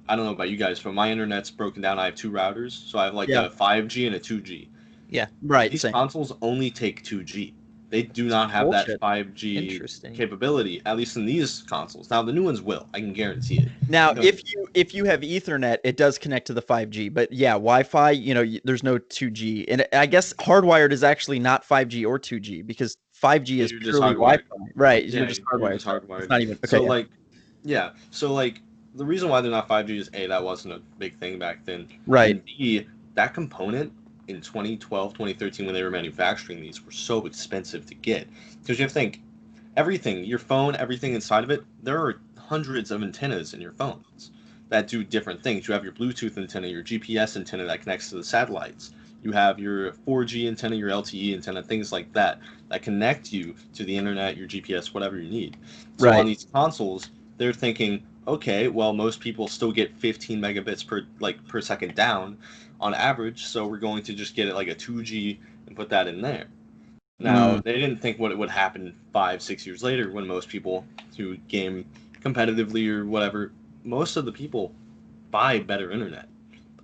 Speaker 4: I don't know about you guys, but my internet's broken down. I have two routers, so I have like a 5G and a 2G.
Speaker 3: Yeah,
Speaker 1: right.
Speaker 4: These consoles only take 2G. They do not have that 5G capability, at least in these consoles. Now the new ones will, I can guarantee it.
Speaker 1: Now, if you have Ethernet, it does connect to the 5G. But yeah, Wi-Fi, there's no 2G, and I guess hardwired is actually not 5G or 2G because 5G is purely Wi-Fi. Right?
Speaker 4: Yeah,
Speaker 1: you're just hardwired.
Speaker 4: Just hardwired.
Speaker 1: It's not even okay.
Speaker 4: So the reason why they're not 5G is A, that wasn't a big thing back then.
Speaker 1: Right.
Speaker 4: And B, that component in 2012, 2013, when they were manufacturing these, were so expensive to get. Because you have to think, everything, your phone, everything inside of it, there are hundreds of antennas in your phones that do different things. You have your Bluetooth antenna, your GPS antenna that connects to the satellites. You have your 4G antenna, your LTE antenna, things like that connect you to the internet, your GPS, whatever you need. So on these consoles, they're thinking, okay, well, most people still get 15 megabits per second down on average, so we're going to just get it like a 2G and put that in there. Now, they didn't think what would happen 5-6 years later when most people who game competitively or whatever, most of the people buy better internet.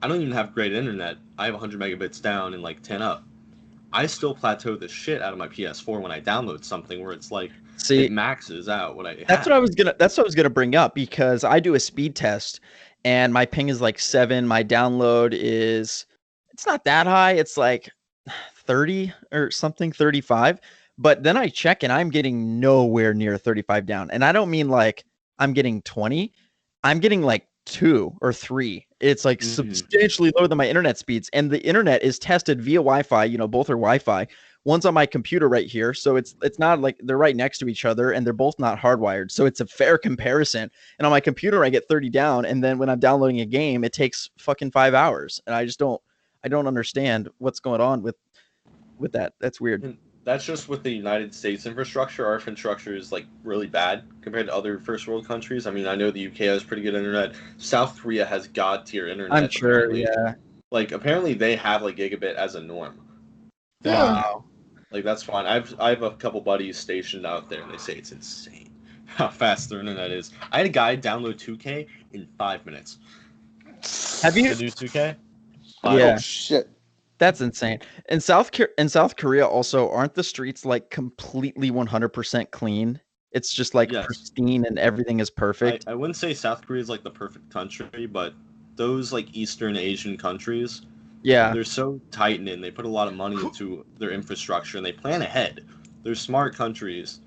Speaker 4: I don't even have great internet. I have 100 megabits down and like 10 up. I still plateau the shit out of my PS4 when I download something where it's like it maxes out what I have.
Speaker 1: That's what I was gonna bring up because I do a speed test and my ping is like 7. My download it's not that high. It's like 30 or something, 35. But then I check and I'm getting nowhere near 35 down. And I don't mean like I'm getting 20. I'm getting like 2 or 3. It's like substantially lower than my internet speeds. And the internet is tested via Wi-Fi. Both are Wi-Fi. One's on my computer right here. So it's not like they're right next to each other and they're both not hardwired. So it's a fair comparison. And on my computer, I get 30 down. And then when I'm downloading a game, it takes fucking 5 hours. And I don't understand what's going on with that. That's weird.
Speaker 4: And that's just with the United States infrastructure. Our infrastructure is like really bad compared to other first world countries. I mean, I know the UK has pretty good internet. South Korea has god tier internet.
Speaker 1: I'm sure,
Speaker 4: apparently.
Speaker 1: yeah.
Speaker 4: Like apparently they have like gigabit as a norm.
Speaker 1: Wow.
Speaker 4: Like that's fine. I have a couple buddies stationed out there, and they say it's insane how fast their internet is. I had a guy download 2K in 5 minutes.
Speaker 1: Have you?
Speaker 4: The new 2K?
Speaker 1: Yeah.
Speaker 2: Oh shit.
Speaker 1: That's insane. In South Korea also, aren't the streets like completely 100% clean? It's just like pristine and everything is perfect.
Speaker 4: I wouldn't say South Korea is like the perfect country, but those like Eastern Asian countries,
Speaker 1: yeah,
Speaker 4: they're so tight knit and they put a lot of money into their infrastructure and they plan ahead. They're smart countries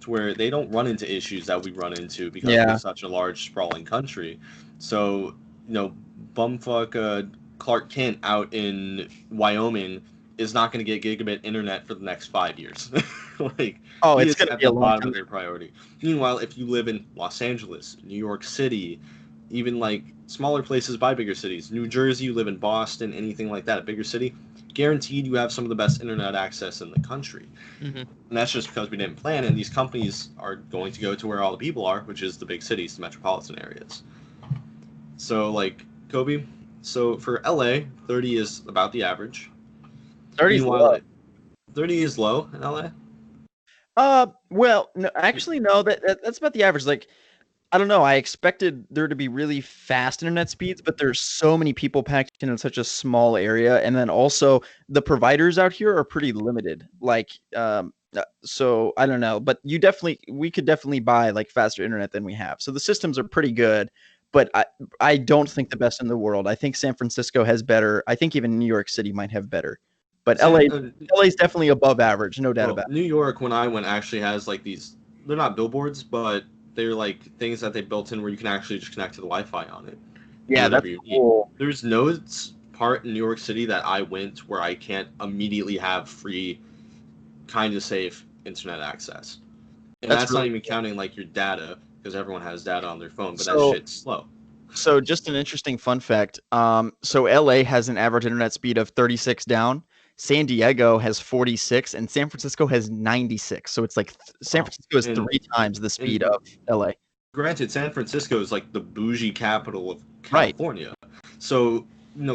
Speaker 4: to where they don't run into issues that we run into because we're such a large sprawling country. So, bumfuck Clark Kent out in Wyoming is not going to get gigabit internet for the next 5 years.
Speaker 1: It's going to be
Speaker 4: at the bottom of their priority. Meanwhile, if you live in Los Angeles, New York City, even like smaller places by bigger cities, New Jersey, you live in Boston, anything like that, a bigger city, guaranteed you have some of the best internet access in the country. Mm-hmm. And that's just because we didn't plan, and these companies are going to go to where all the people are, which is the big cities, the metropolitan areas. So, Coby, so for LA, 30 is about the average.
Speaker 1: 30 is low.
Speaker 4: 30 is low in LA?
Speaker 1: Well, no, actually, no, that's about the average. Like, I don't know. I expected there to be really fast internet speeds, but there's so many people packed in such a small area. And then also the providers out here are pretty limited. So I don't know, but we could definitely buy like faster internet than we have. So the systems are pretty good, but I don't think the best in the world. I think San Francisco has better. I think even New York City might have better. But LA is definitely above average, no doubt about it.
Speaker 4: New York, when I went, actually has like these, they're not billboards, but they're like things that they built in where you can actually just connect to the Wi-Fi on it.
Speaker 1: Yeah, that's cool.
Speaker 4: There's no part in New York City that I went where I can't immediately have free, kind of safe internet access. And that's really not even counting like your data, because everyone has data on their phone, but that shit's slow.
Speaker 1: So just an interesting fun fact. So LA has an average internet speed of 36 down. San Diego has 46 and San Francisco has 96. So it's like San Francisco is 3 times the speed of LA.
Speaker 4: Granted, San Francisco is like the bougie capital of California. Right. So,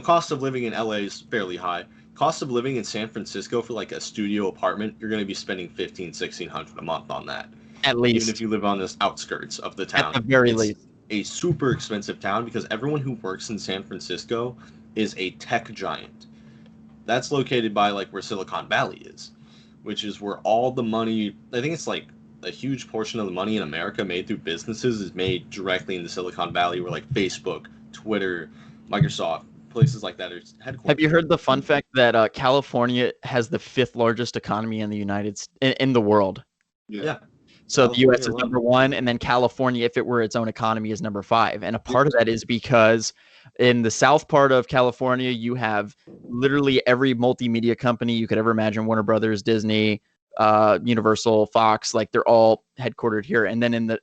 Speaker 4: cost of living in LA is fairly high. Cost of living in San Francisco for like a studio apartment, you're going to be spending $1,500-$1,600 a month on that.
Speaker 1: At least.
Speaker 4: Even if you live on the outskirts of the town.
Speaker 1: At the very least.
Speaker 4: A super expensive town because everyone who works in San Francisco is a tech giant. That's located by like where Silicon Valley is, which is where all the money, I think it's like a huge portion of the money in America made through businesses is made directly in the Silicon Valley, where like Facebook, Twitter, Microsoft, places like that are headquartered.
Speaker 1: Have you heard the fun fact that California has the 5th largest economy in the world?
Speaker 4: Yeah.
Speaker 1: So the U.S. is number 1, and then California, if it were its own economy, is number 5. And a part of that is because in the south part of California, you have literally every multimedia company you could ever imagine: Warner Brothers, Disney, Universal, Fox. Like they're all headquartered here. And then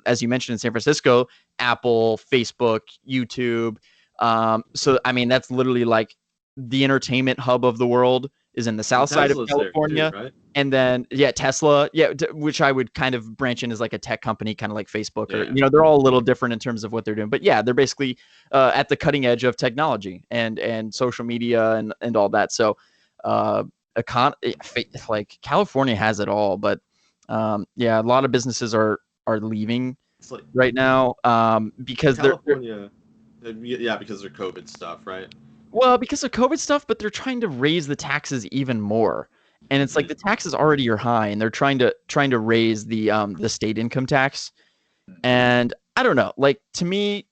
Speaker 1: as you mentioned in San Francisco, Apple, Facebook, YouTube. So I mean, that's literally like the entertainment hub of the world is in the south side of California.
Speaker 4: Too, right?
Speaker 1: And then, Tesla, which I would kind of branch in as like a tech company, kind of like Facebook, or, they're all a little different in terms of what they're doing. But they're basically at the cutting edge of technology and social media and all that. So like California has it all. But a lot of businesses are leaving right now because
Speaker 4: California, because they're COVID stuff, right?
Speaker 1: Well, because of COVID stuff, but they're trying to raise the taxes even more. And it's like the taxes already are high, and they're trying to raise the state income tax. And I don't know, like to me,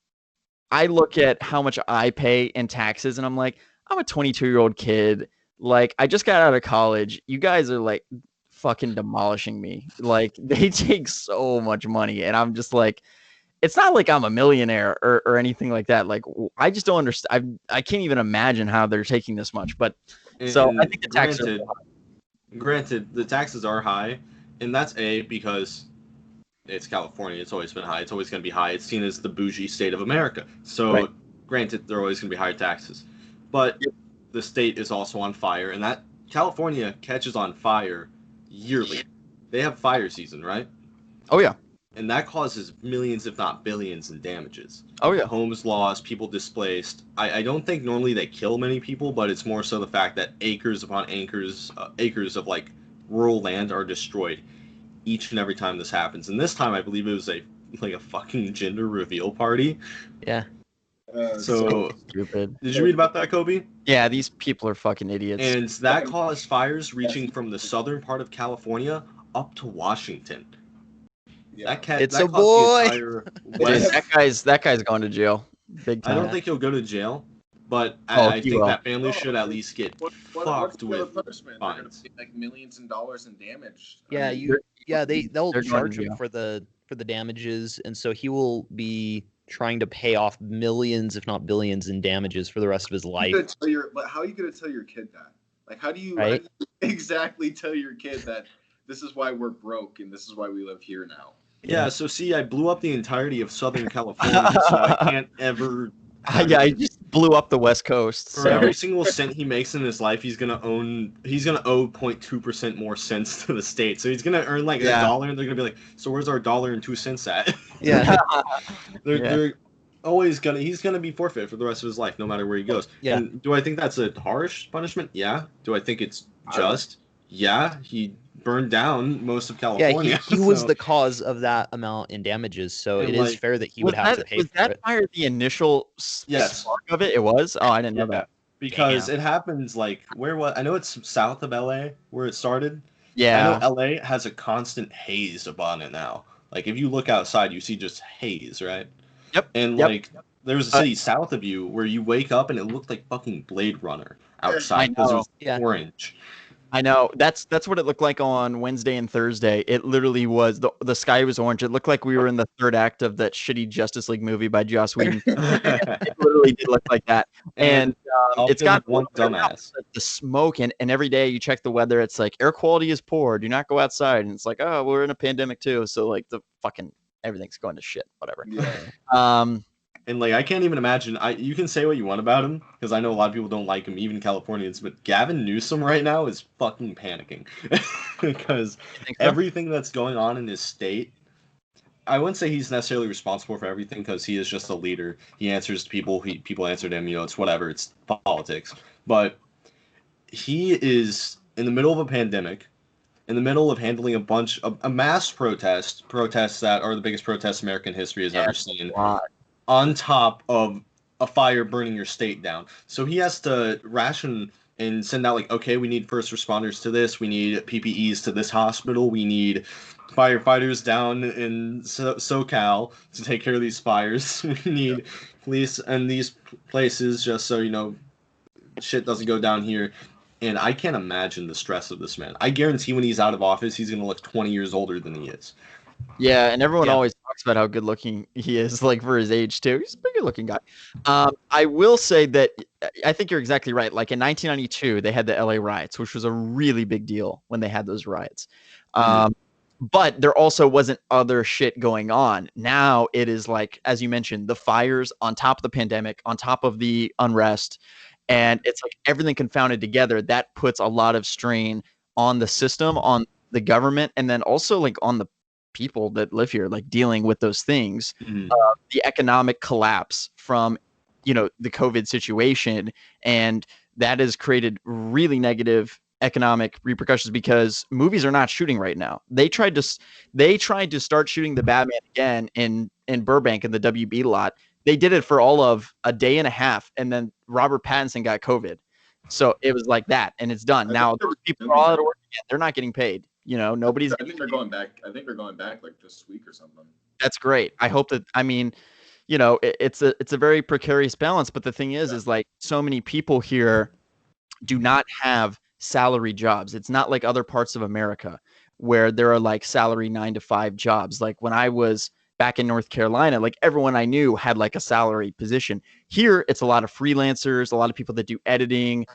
Speaker 1: I look at how much I pay in taxes, and I'm like, I'm a 22-year-old kid Like, I just got out of college. You guys are like fucking demolishing me. Like, they take so much money, and I'm just like, it's not like I'm a millionaire or anything like that. Like, I just don't understand. I can't even imagine how they're taking this much. But so I think the taxes are
Speaker 4: granted, the taxes are high, and that's because it's California. It's always been high. It's always going to be high. It's seen as the bougie state of America. So,
Speaker 1: right.
Speaker 4: Granted, there are always going to be higher taxes, but the state is also on fire, and that California catches on fire yearly. They have fire season, right?
Speaker 1: Oh yeah.
Speaker 4: And that causes millions, if not billions, in damages.
Speaker 1: Oh yeah.
Speaker 4: Homes lost, people displaced. I don't think normally they kill many people, but it's more so the fact that acres upon acres of like rural land are destroyed each and every time this happens. And this time, I believe it was a fucking gender reveal party.
Speaker 3: Yeah.
Speaker 4: So
Speaker 1: stupid.
Speaker 4: Did you read about that, Coby?
Speaker 1: Yeah, these people are fucking idiots.
Speaker 4: And that caused fires reaching from the southern part of California up to Washington.
Speaker 2: Yeah.
Speaker 3: It's a boy.
Speaker 1: That guy's going to jail. Big time.
Speaker 4: I don't think he'll go to jail, but I think that family should at least get fucked with fines.
Speaker 2: Like millions of dollars in damage.
Speaker 3: Yeah,
Speaker 2: I mean,
Speaker 3: they'll
Speaker 1: they're
Speaker 3: charge
Speaker 1: going to
Speaker 3: him for the damages, and so he will be trying to pay off millions, if not billions, in damages for the rest of his life.
Speaker 2: But how are you going to tell your kid that? Like, how do you exactly tell your kid that this is why we're broke and this is why we live here now?
Speaker 4: Yeah, so see, I blew up the entirety of Southern California, so I can't ever...
Speaker 1: Yeah, I just blew up the West Coast.
Speaker 4: For every single cent he makes in his life, he's gonna owe 0.2% more cents to the state. So he's gonna earn like $1, and they're gonna be like, "So where's our $1.02 at?"
Speaker 3: Yeah,
Speaker 4: they're always gonna. He's gonna be forfeit for the rest of his life, no matter where he goes.
Speaker 3: Yeah.
Speaker 4: And do I think that's a harsh punishment? Yeah. Do I think it's just? Yeah. He burned down most of California.
Speaker 3: Yeah, he was the cause of that amount in damages, so it is fair that he would have to pay for it.
Speaker 1: Was that fire the initial spark of it? It was? Oh, I didn't know that.
Speaker 4: Because it happens like I know it's south of LA where it started.
Speaker 1: Yeah.
Speaker 4: I know LA has a constant haze upon it now. Like if you look outside, you see just haze, right?
Speaker 1: Yep.
Speaker 4: And like there was a city south of you where you wake up and it looked like fucking Blade Runner outside because it was orange.
Speaker 1: I know. That's what it looked like on Wednesday and Thursday. It literally was the sky was orange. It looked like we were in the third act of that shitty Justice League movie by Joss Whedon. It literally did look like that. And it's got
Speaker 4: one dumbass.
Speaker 1: The smoke and every day you check the weather, it's like air quality is poor. Do not go outside. And it's like, oh, we're in a pandemic too. So like the fucking everything's going to shit. Whatever.
Speaker 2: Yeah.
Speaker 4: And like I can't even imagine. You can say what you want about him because I know a lot of people don't like him, even Californians. But Gavin Newsom right now is fucking panicking because everything that's going on in his state. I wouldn't say he's necessarily responsible for everything because he is just a leader. He answers to people. People answer to him. You know, it's whatever. It's politics. But he is in the middle of a pandemic, in the middle of handling a mass protests that are the biggest protests American history has ever seen. On top of a fire burning your state down. So he has to ration and send out like, okay, we need first responders to this. We need PPEs to this hospital. We need firefighters down in SoCal to take care of these fires. We need police in these places just so, you know, shit doesn't go down here. And I can't imagine the stress of this man. I guarantee when he's out of office, he's going to look 20 years older than he is.
Speaker 1: Yeah, and everyone always talks about how good looking he is, like for his age too. He's a pretty good looking guy. I will say that I think you're exactly right. Like in 1992, they had the LA riots, which was a really big deal when they had those riots. But there also wasn't other shit going on. Now it is like, as you mentioned, the fires on top of the pandemic, on top of the unrest, and it's like everything confounded together. That puts a lot of strain on the system, on the government, and then also like on the people that live here, like dealing with those things. The economic collapse from, you know, the COVID situation, and that has created really negative economic repercussions because movies are not shooting right now. They tried to start shooting the Batman again in Burbank in the WB lot. They did it for all of a day and a half, and then Robert Pattinson got COVID. So it was like that, and it's done. Now people are all out of work again. They're not getting paid. You know, nobody's.
Speaker 2: I think they're going back. I think they're going back like this week or something.
Speaker 1: That's great. I hope that. I mean, you know, it's a very precarious balance. But the thing is like so many people here do not have salary jobs. It's not like other parts of America where there are like salary 9 to 5 jobs. Like when I was back in North Carolina, like everyone I knew had like a salary position. Here, it's a lot of freelancers, a lot of people that do editing,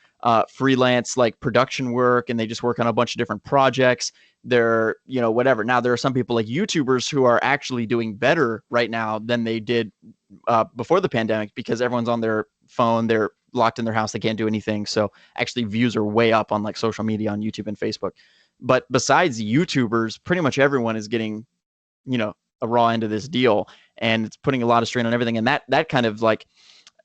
Speaker 1: freelance like production work, and they just work on a bunch of different projects. They're, whatever. Now, there are some people like YouTubers who are actually doing better right now than they did before the pandemic because everyone's on their phone. They're locked in their house. They can't do anything. So actually views are way up on like social media on YouTube and Facebook. But besides YouTubers, pretty much everyone is getting, a raw end of this deal, and it's putting a lot of strain on everything. And that kind of like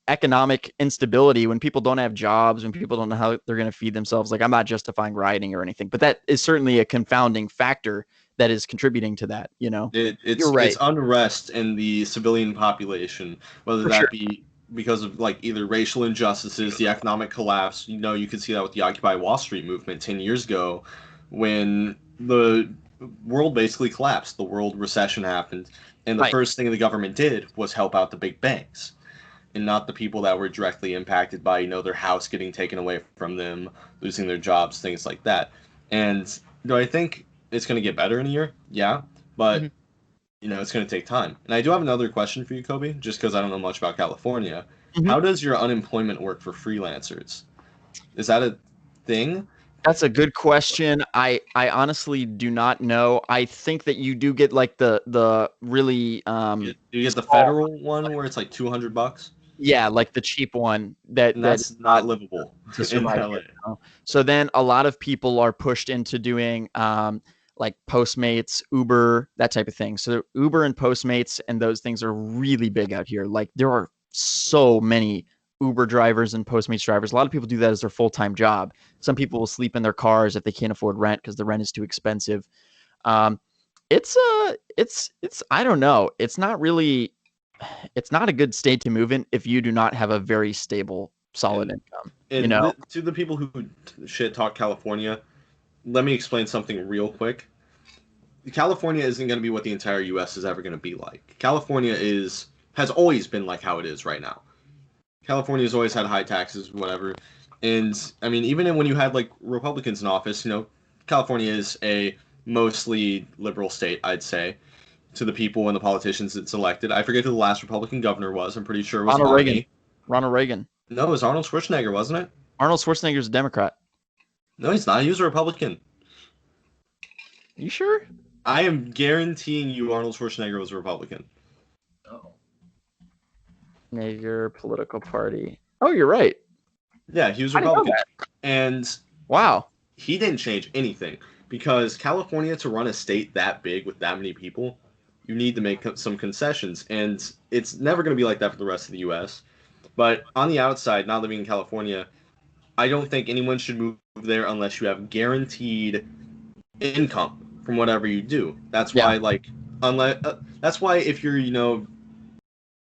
Speaker 1: economic instability, when people don't have jobs, when people don't know how they're going to feed themselves, like I'm not justifying rioting or anything, but that is certainly a confounding factor that is contributing to that.
Speaker 3: You're right.
Speaker 4: It's unrest in the civilian population, whether that be because of like either racial injustices, the economic collapse. You could see that with the Occupy Wall Street movement 10 years ago, when the world basically collapsed. The world recession happened, and the first thing the government did was help out the big banks, and not the people that were directly impacted by their house getting taken away from them, losing their jobs, things like that. And do I think it's going to get better in a year? Yeah, but it's going to take time. And I do have another question for you, Coby, just because I don't know much about California. How does your unemployment work for freelancers? Is that a thing?
Speaker 1: That's a good question. I honestly do not know. I think that you do get like the really
Speaker 4: you get the federal one where it's like $200.
Speaker 1: Yeah, like the cheap one
Speaker 4: that's not livable in LA.
Speaker 1: So then a lot of people are pushed into doing like Postmates, Uber, that type of thing. So Uber and Postmates and those things are really big out here. Like there are so many Uber drivers and Postmates drivers. A lot of people do that as their full-time job. Some people will sleep in their cars if they can't afford rent because the rent is too expensive. It's I don't know. It's not a good state to move in if you do not have a very stable, solid income.
Speaker 4: To the people who shit talk California, let me explain something real quick. California isn't going to be what the entire U.S. is ever going to be like. California has always been like how it is right now. California's always had high taxes, whatever. And, I mean, even when you had, like, Republicans in office, California is a mostly liberal state, I'd say, to the people and the politicians it's elected. I forget who the last Republican governor was. I'm pretty sure it was
Speaker 1: Ronald Reagan.
Speaker 4: No, it was Arnold Schwarzenegger, wasn't it?
Speaker 1: Arnold Schwarzenegger's a Democrat.
Speaker 4: No, he's not. He was a Republican.
Speaker 1: You sure?
Speaker 4: I am guaranteeing you Arnold Schwarzenegger was a Republican.
Speaker 1: Major political party. Oh, you're right.
Speaker 4: Yeah, he was Republican. And
Speaker 1: wow,
Speaker 4: he didn't change anything because California, to run a state that big with that many people, you need to make some concessions, and it's never going to be like that for the rest of the U.S. But on the outside, not living in California, I don't think anyone should move there unless you have guaranteed income from whatever you do. That's why, that's why if you're,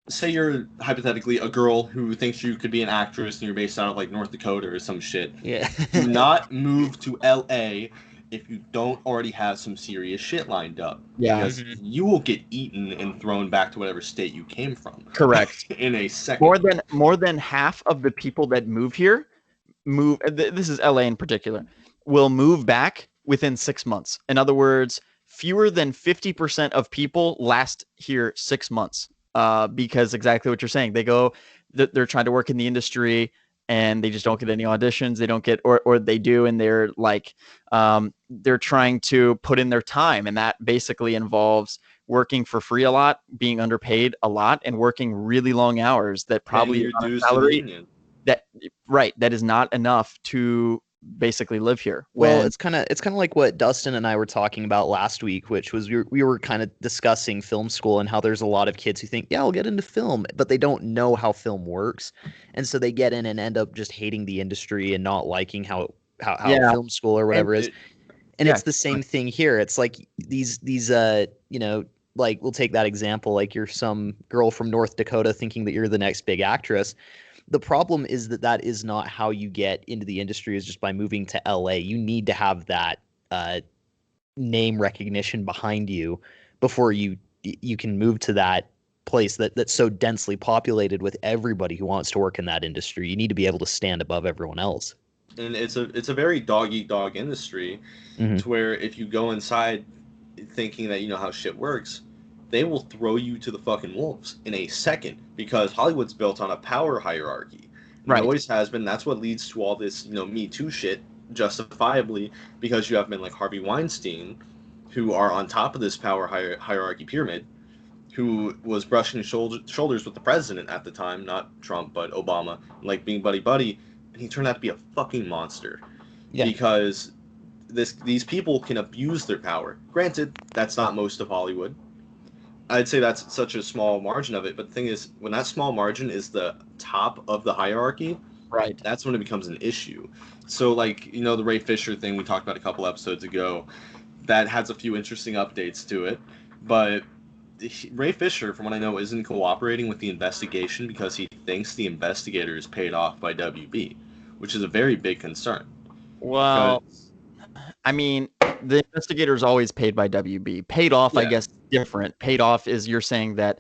Speaker 4: say you're hypothetically a girl who thinks you could be an actress and you're based out of like North Dakota or some shit.
Speaker 3: Yeah.
Speaker 4: Do not move to LA if you don't already have some serious shit lined up.
Speaker 1: Yeah.
Speaker 4: Because you will get eaten and thrown back to whatever state you came from.
Speaker 1: Correct.
Speaker 4: In a second.
Speaker 1: More than half of the people that move here this is LA in particular, will move back within 6 months. In other words, fewer than 50% of people last here 6 months. Because exactly what you're saying, they're trying to work in the industry and they just don't get any auditions. They don't get, or they do, and they're like, they're trying to put in their time, and that basically involves working for free a lot, being underpaid a lot, and working really long hours that probably salary that is not enough to basically live here.
Speaker 3: Well, it's kind of like what Dustin and I were talking about last week, which was we were kind of discussing film school and how there's a lot of kids who think, yeah, I'll get into film, but they don't know how film works, and so they get in and end up just hating the industry and not liking how film school or whatever is. And it's the same thing here. It's like these like we'll take that example, like you're some girl from North Dakota thinking that you're the next big actress. The problem is that is not how you get into the industry, is just by moving to LA. You need to have that name recognition behind you before you can move to that place that's so densely populated with everybody who wants to work in that industry. You need to be able to stand above everyone else.
Speaker 4: and it's a very dog eat dog industry,
Speaker 3: Mhm.
Speaker 4: to where if you go inside thinking that you know how shit works, they will throw you to the fucking wolves in a second, because Hollywood's built on a power hierarchy. And it
Speaker 1: Right.
Speaker 4: always has been. That's what leads to all this, Me Too shit, justifiably, because you have men like Harvey Weinstein, who are on top of this power hierarchy pyramid, who was brushing shoulders with the president at the time, not Trump, but Obama, like being buddy buddy, and he turned out to be a fucking monster.
Speaker 3: Yeah.
Speaker 4: Because these people can abuse their power. Granted, that's not most of Hollywood. I'd say that's such a small margin of it, but the thing is, when that small margin is the top of the hierarchy,
Speaker 1: Right.
Speaker 4: that's when it becomes an issue. So, like, the Ray Fisher thing we talked about a couple episodes ago, that has a few interesting updates to it, but Ray Fisher, from what I know, isn't cooperating with the investigation because he thinks the investigator is paid off by WB, which is a very big concern.
Speaker 1: Well,
Speaker 4: Because,
Speaker 1: I mean, the investigator is always paid by WB. Paid off, I
Speaker 4: Yeah.
Speaker 1: guess, different. Paid off is you're saying that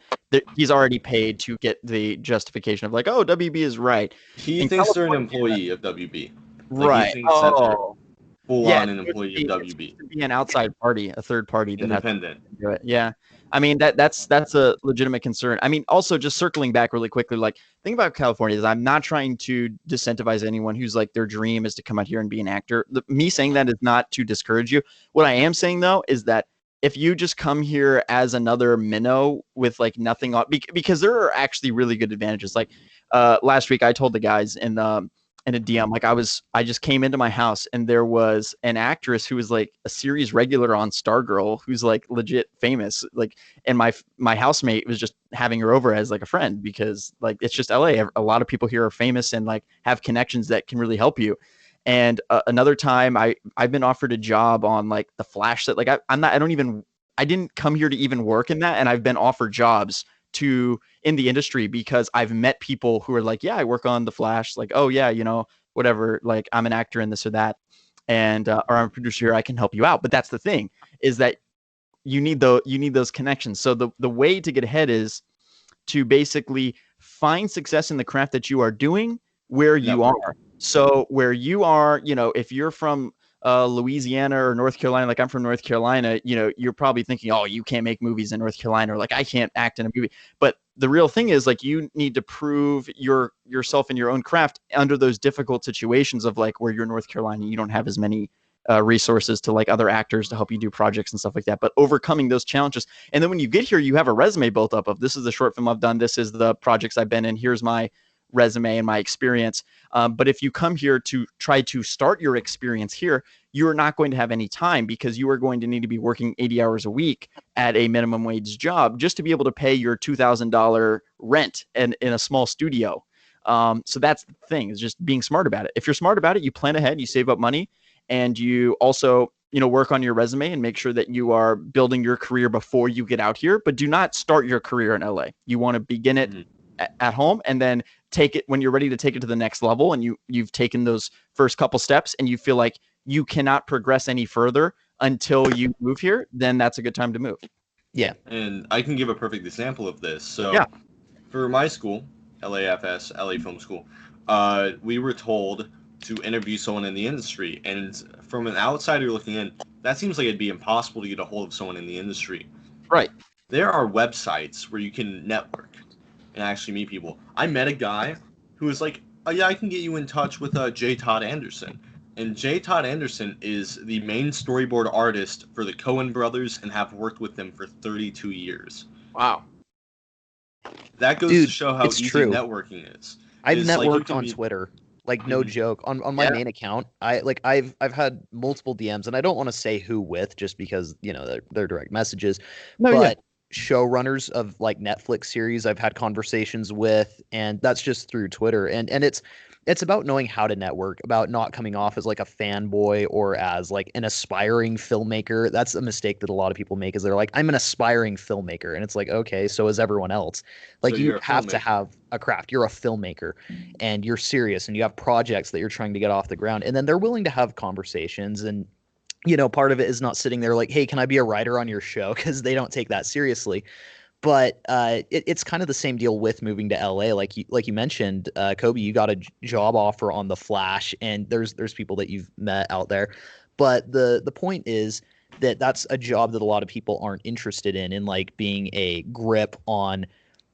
Speaker 1: he's already paid to get the justification of like, oh, WB is right.
Speaker 4: he
Speaker 1: In
Speaker 4: thinks they're an
Speaker 1: California,
Speaker 4: employee of WB. Like, he
Speaker 1: right?
Speaker 4: thinks that they're
Speaker 1: Oh, yeah.
Speaker 4: full-on
Speaker 1: It's
Speaker 4: an
Speaker 1: supposed to
Speaker 4: employee of
Speaker 1: be, it's
Speaker 4: WB.
Speaker 1: supposed to be an outside party, a third party that has to
Speaker 4: Independent.
Speaker 1: do it. Yeah. I mean that's a legitimate concern. I mean, also just circling back really quickly, like thing about California is I'm not trying to disincentivize anyone who's like their dream is to come out here and be an actor. Me saying that is not to discourage you. What I am saying though is that if you just come here as another minnow with like nothing on, because there are actually really good advantages. Like last week I told the guys in a DM. Like I just came into my house and there was an actress who was like a series regular on Stargirl, who's like legit famous. Like, and my housemate was just having her over as like a friend because like it's just LA. A lot of people here are famous and like have connections that can really help you. And another time, I've been offered a job on like the Flash set. Like I didn't come here to even work in that, and I've been offered jobs to in the industry because I've met people who are like, yeah, I work on the Flash. Like, oh yeah, whatever. Like I'm an actor in this or that, and or I'm a producer here. I can help you out. But that's the thing is that you need those connections. So the way to get ahead is to basically find success in the craft that you are doing where you are. So where you are, if you're from Louisiana or North Carolina, like I'm from North Carolina, you're probably thinking, oh, you can't make movies in North Carolina, or like I can't act in a movie. But the real thing is like you need to prove yourself in your own craft under those difficult situations of like where you're North Carolina, you don't have as many resources to like other actors to help you do projects and stuff like that, but overcoming those challenges. And then when you get here, you have a resume built up of this is the short film I've done, this is the projects I've been in, here's my resume and my experience. But if you come here to try to start your experience here, you are not going to have any time because you are going to need to be working 80 hours a week at a minimum wage job just to be able to pay your $2,000 rent in a small studio. So that's the thing, is just being smart about it. If you're smart about it, you plan ahead, you save up money, and you also work on your resume and make sure that you are building your career before you get out here. But do not start your career in LA. You want to begin it at home and then take it when you're ready to take it to the next level, and you've taken those first couple steps and you feel like you cannot progress any further until you move here, then that's a good time to move.
Speaker 3: Yeah.
Speaker 4: And I can give a perfect example of this. So
Speaker 1: Yeah.
Speaker 4: For my school, LAFS, LA Film School, we were told to interview someone in the industry. And from an outsider looking in, that seems like it'd be impossible to get a hold of someone in the industry.
Speaker 1: Right.
Speaker 4: There are websites where you can network and actually meet people. I met a guy who was like, oh yeah, I can get you in touch with J. Todd Anderson. And J. Todd Anderson is the main storyboard artist for the Coen brothers and have worked with them for 32 years.
Speaker 1: Wow.
Speaker 4: That goes
Speaker 3: Dude,
Speaker 4: to show how
Speaker 3: it's
Speaker 4: easy
Speaker 3: true.
Speaker 4: networking is.
Speaker 3: I've
Speaker 4: It's like you
Speaker 3: networked
Speaker 4: can
Speaker 3: on
Speaker 4: be-
Speaker 3: Twitter. Like no joke. On my
Speaker 1: Yeah.
Speaker 3: main account, I've had multiple DMs, and I don't want to say who with just because, they're direct messages.
Speaker 1: No,
Speaker 3: but showrunners of like Netflix series I've had conversations with, and that's just through Twitter. And it's about knowing how to network, about not coming off as like a fanboy or as like an aspiring filmmaker. That's a mistake that a lot of people make, is they're like, I'm an aspiring filmmaker. And it's like, okay, so is everyone else. Like,
Speaker 4: So
Speaker 3: you
Speaker 4: you're a
Speaker 3: have to
Speaker 4: filmmaker.
Speaker 3: have a craft. You're a filmmaker and you're serious and you have projects that you're trying to get off the ground. And then they're willing to have conversations. And, part of it is not sitting there like, hey, can I be a writer on your show? Because they don't take that seriously. But it's kind of the same deal with moving to LA. Like you mentioned, Coby, you got a job offer on The Flash, and there's people that you've met out there. But the point is that that's a job that a lot of people aren't interested in like being a grip on,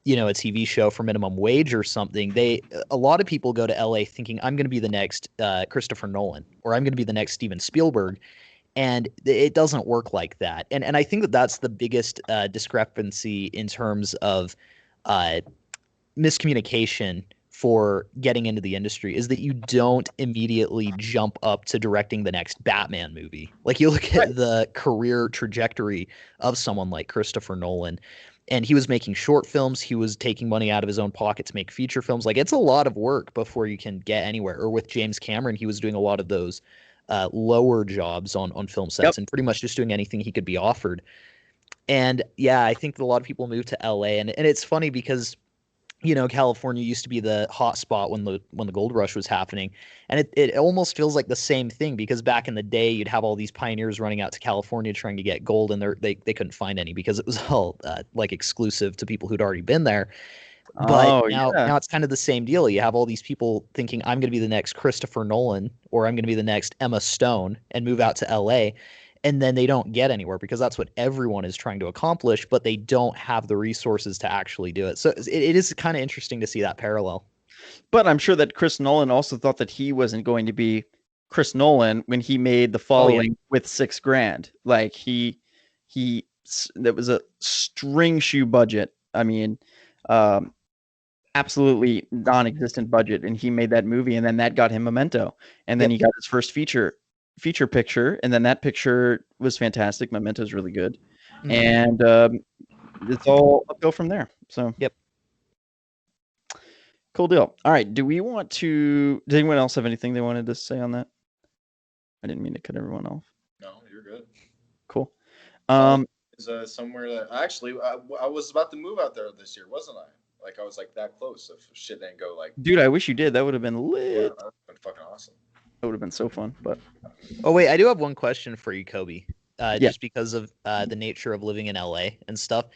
Speaker 3: a TV show for minimum wage or something. A lot of people go to LA thinking I'm going to be the next Christopher Nolan, or I'm going to be the next Steven Spielberg. And it doesn't work like that. And I think that that's the biggest discrepancy in terms of uh, miscommunication for getting into the industry, is that you don't immediately jump up to directing the next Batman movie. Like, you look at the career trajectory of someone like Christopher Nolan, and he was making short films. He was taking money out of his own pocket to make feature films. Like, it's a lot of work before you can get anywhere. Or with James Cameron, he was doing a lot of those lower jobs on film sets, and pretty much just doing anything he could be offered. And yeah, I think that a lot of people move to LA, and it's funny because California used to be the hot spot when the gold rush was happening, and it almost feels like the same thing, because back in the day you'd have all these pioneers running out to California trying to get gold, and they couldn't find any because it was all like exclusive to people who'd already been there. But now it's kind of the same deal. You have all these people thinking I'm going to be the next Christopher Nolan, or I'm going to be the next Emma Stone, and move out to LA. And then they don't get anywhere because that's what everyone is trying to accomplish, but they don't have the resources to actually do it. So it is kind of interesting to see that parallel.
Speaker 1: But I'm sure that Chris Nolan also thought that he wasn't going to be Chris Nolan when he made The Following with $6,000. Like that was a string shoe budget. I mean, absolutely non-existent budget, and he made that movie, and then that got him Memento, and then he got his first feature picture, and then that picture was fantastic. Memento is really good, and it's all uphill from there. So cool deal. All right, does anyone else have anything they wanted to say on that? I didn't mean to cut everyone off.
Speaker 2: No, you're good.
Speaker 1: Cool.
Speaker 2: Is somewhere that actually I was about to move out there this year, wasn't I? Like, I was like that close if shit didn't go like.
Speaker 1: Dude, I wish you did. That would have been lit.
Speaker 2: Yeah, that would have been fucking awesome.
Speaker 1: That would have been so fun. But
Speaker 3: oh wait, I do have one question for you, Coby. Just because of the nature of living in LA and stuff.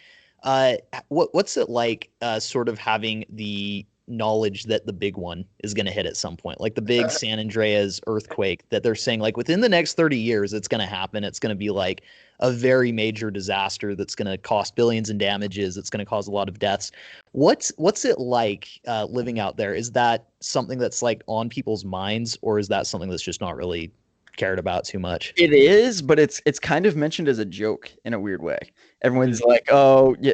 Speaker 3: What's it like, sort of having the knowledge that the big one is going to hit at some point, like the big San Andreas earthquake that they're saying like within the next 30 years it's going to happen. It's going to be like a very major disaster that's going to cost billions in damages. It's going to cause a lot of deaths. What's it like living out there? Is that something that's like on people's minds, or is that something that's just not really cared about too much?
Speaker 1: It is, but it's kind of mentioned as a joke in a weird way. Everyone's like, oh yeah,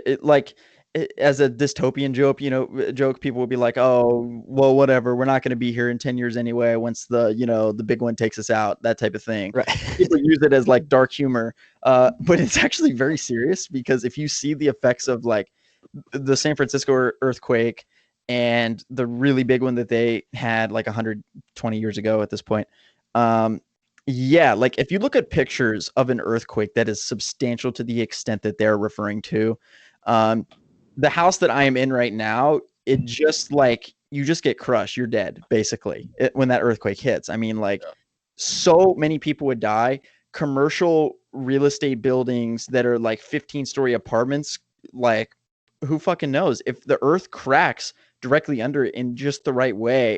Speaker 1: as a dystopian joke, people will be like, oh, well, whatever, we're not going to be here in 10 years anyway once the big one takes us out, that type of thing.
Speaker 3: Right.
Speaker 1: People use it as like dark humor, but it's actually very serious, because if you see the effects of like the San Francisco earthquake and the really big one that they had like 120 years ago at this point, like if you look at pictures of an earthquake that is substantial to the extent that they're referring to, the house that I am in right now, it just like, you just get crushed. You're dead, basically, when that earthquake hits. I mean, like, so many people would die. Commercial real estate buildings that are like 15-story apartments, like, who fucking knows? If the earth cracks directly under it in just the right way,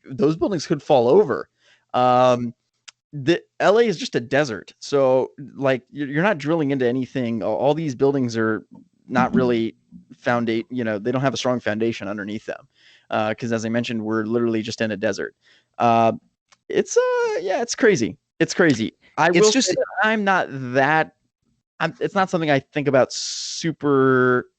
Speaker 1: those buildings could fall over. The LA is just a desert. So like, you're not drilling into anything. All these buildings are not really they don't have a strong foundation underneath them. Cause as I mentioned, we're literally just in a desert. It's crazy. It's crazy. It's not something I think about super,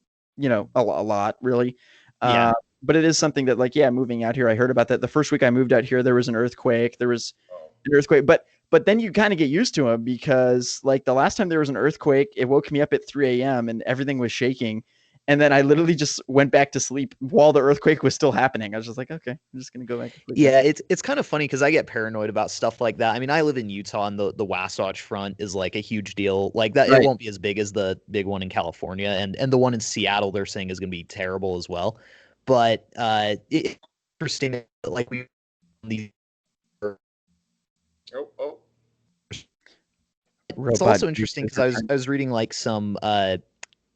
Speaker 1: a lot really. But it is something that, like, moving out here, I heard about that. The first week I moved out here, there was an earthquake. But then you kind of get used to them, because like the last time there was an earthquake, it woke me up at 3 a.m. and everything was shaking. And then I literally just went back to sleep while the earthquake was still happening. I was just like, okay, I'm just going to go back to sleep.
Speaker 3: Yeah, it's kind of funny because I get paranoid about stuff like that. I mean, I live in Utah, and the Wasatch Front is like a huge deal. Like that, right. It won't be as big as the big one in California. And the one in Seattle, they're saying, is going to be terrible as well. But it's interesting, like it's also interesting because I was reading like some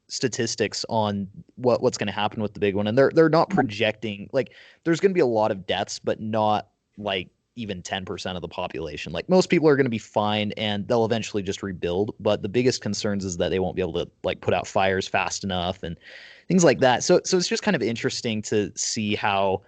Speaker 3: statistics on what's going to happen with the big one, and they're not projecting like there's going to be a lot of deaths, but not like even 10% of the population. Like most people are going to be fine and they'll eventually just rebuild. But the biggest concerns is that they won't be able to like put out fires fast enough and things like that. So it's just kind of interesting to see how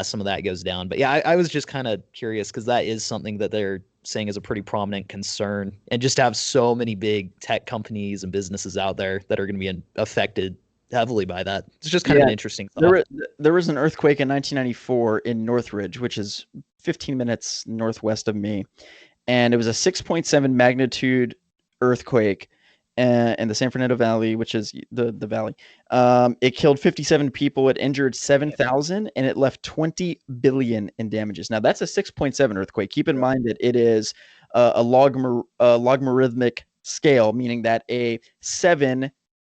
Speaker 3: some of that goes down. But yeah, I was just kind of curious because that is something that they're saying is a pretty prominent concern. And just to have so many big tech companies and businesses out there that are going to be affected heavily by that. It's just kind of an interesting thought.
Speaker 1: There was an earthquake in 1994 in Northridge, which is 15 minutes northwest of me, and it was a 6.7 magnitude earthquake in the San Fernando Valley, which is the valley. It killed 57 people, it injured 7,000, and it left 20 billion in damages. Now that's a 6.7 earthquake. Keep in mind that it is a logarithmic scale, meaning that a 7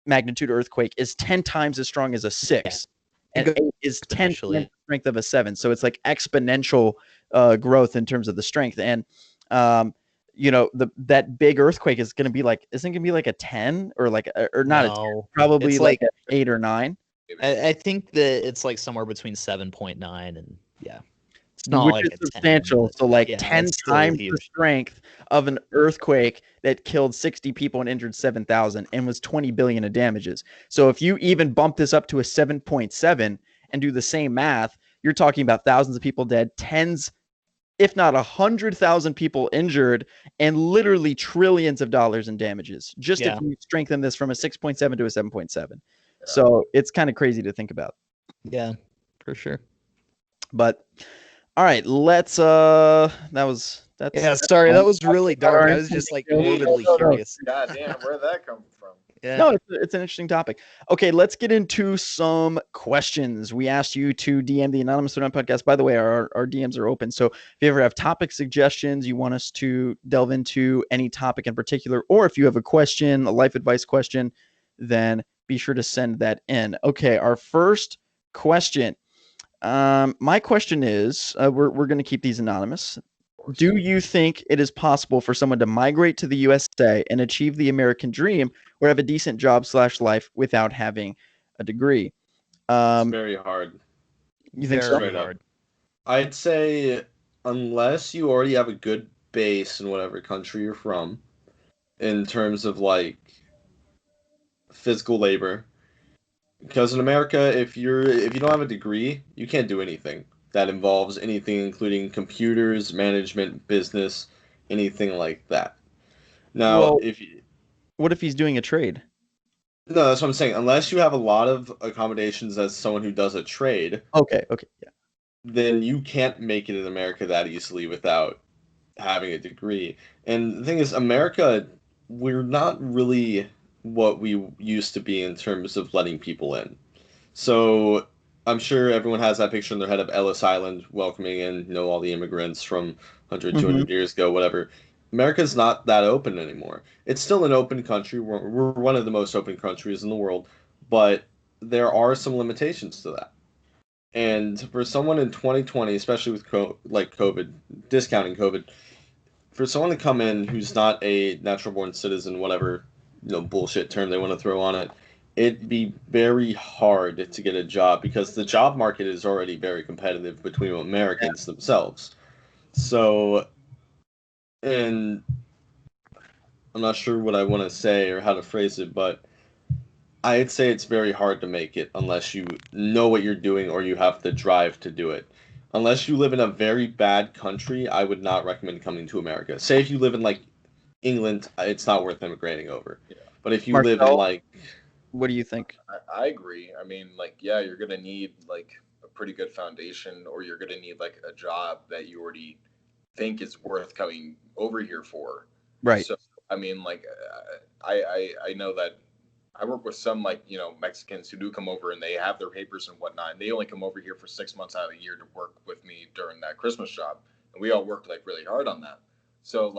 Speaker 1: magnitude earthquake is 10 times as strong as a 6, and 8 is 10 times the strength of a 7. So it's like exponential growth in terms of the strength. And that big earthquake is going to be like, isn't going to be like a 10 or like or not?
Speaker 3: No,
Speaker 1: probably it's like an 8 or 9.
Speaker 3: I think that it's like somewhere between 7.9 and it's not
Speaker 1: which
Speaker 3: like
Speaker 1: is substantial.
Speaker 3: 10,
Speaker 1: so like 10 times the strength of an earthquake that killed 60 people and injured 7,000 and was 20 billion in damages. So if you even bump this up to a 7.7 and do the same math, you're talking about thousands of people dead, tens, if not 100,000 people injured, and literally trillions of dollars in damages. Just if you strengthen this from a 6.7 to a 7.7. Yeah. So it's kind of crazy to think about.
Speaker 3: Yeah, for sure.
Speaker 1: But all right, let's sorry, that
Speaker 3: was really dark. I was just like morbidly curious.
Speaker 2: God damn, where'd that come from?
Speaker 1: Yeah. No, it's an interesting topic. Okay, let's get into some questions. We asked you to DM the Anonymous Throwdown podcast. By the way, our DMs are open. So if you ever have topic suggestions, you want us to delve into any topic in particular, or if you have a question, a life advice question, then be sure to send that in. Okay, our first question. My question is, we're going to keep these anonymous. Do you think it is possible for someone to migrate to the USA and achieve the American dream or have a decent job / life without having a degree?
Speaker 4: It's very hard.
Speaker 1: You think so?
Speaker 4: Very hard. I'd say unless you already have a good base in whatever country you're from, in terms of like physical labor. Because in America, if you don't have a degree, you can't do anything that involves anything, including computers, management, business, anything like that. Now,
Speaker 1: what if he's doing a trade?
Speaker 4: No, that's what I'm saying. Unless you have a lot of accommodations as someone who does a trade.
Speaker 1: Okay, yeah.
Speaker 4: Then you can't make it in America that easily without having a degree. And the thing is, America, we're not really what we used to be in terms of letting people in. So I'm sure everyone has that picture in their head of Ellis Island welcoming in, all the immigrants from 100, 200 years ago, whatever. America's not that open anymore. It's still an open country. We're one of the most open countries in the world, but there are some limitations to that. And for someone in 2020, especially with COVID, discounting COVID, for someone to come in who's not a natural-born citizen, whatever bullshit term they want to throw on it, it'd be very hard to get a job because the job market is already very competitive between Americans themselves. So, and I'm not sure what I want to say or how to phrase it, but I'd say it's very hard to make it unless you know what you're doing or you have the drive to do it. Unless you live in a very bad country, I would not recommend coming to America. Say if you live in like England, it's not worth immigrating over. Yeah. But if you live in like...
Speaker 1: What do you think?
Speaker 2: I agree. I mean, you're going to need like a pretty good foundation, or you're going to need like a job that you already think is worth coming over here for.
Speaker 1: Right.
Speaker 2: So, I mean, I know that I work with some Mexicans who do come over and they have their papers and whatnot, and they only come over here for 6 months out of the year to work with me during that Christmas job. And we all worked really hard on that. So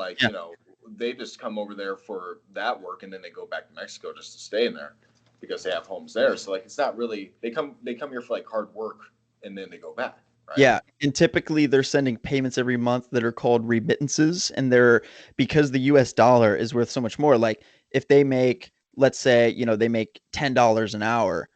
Speaker 2: they just come over there for that work and then they go back to Mexico just to stay in there because they have homes there. So it's not really, they come here for hard work and then they go back. Right?
Speaker 1: Yeah. And typically they're sending payments every month that are called remittances. And because the US dollar is worth so much more, if they make let's say, they make $10 an hour,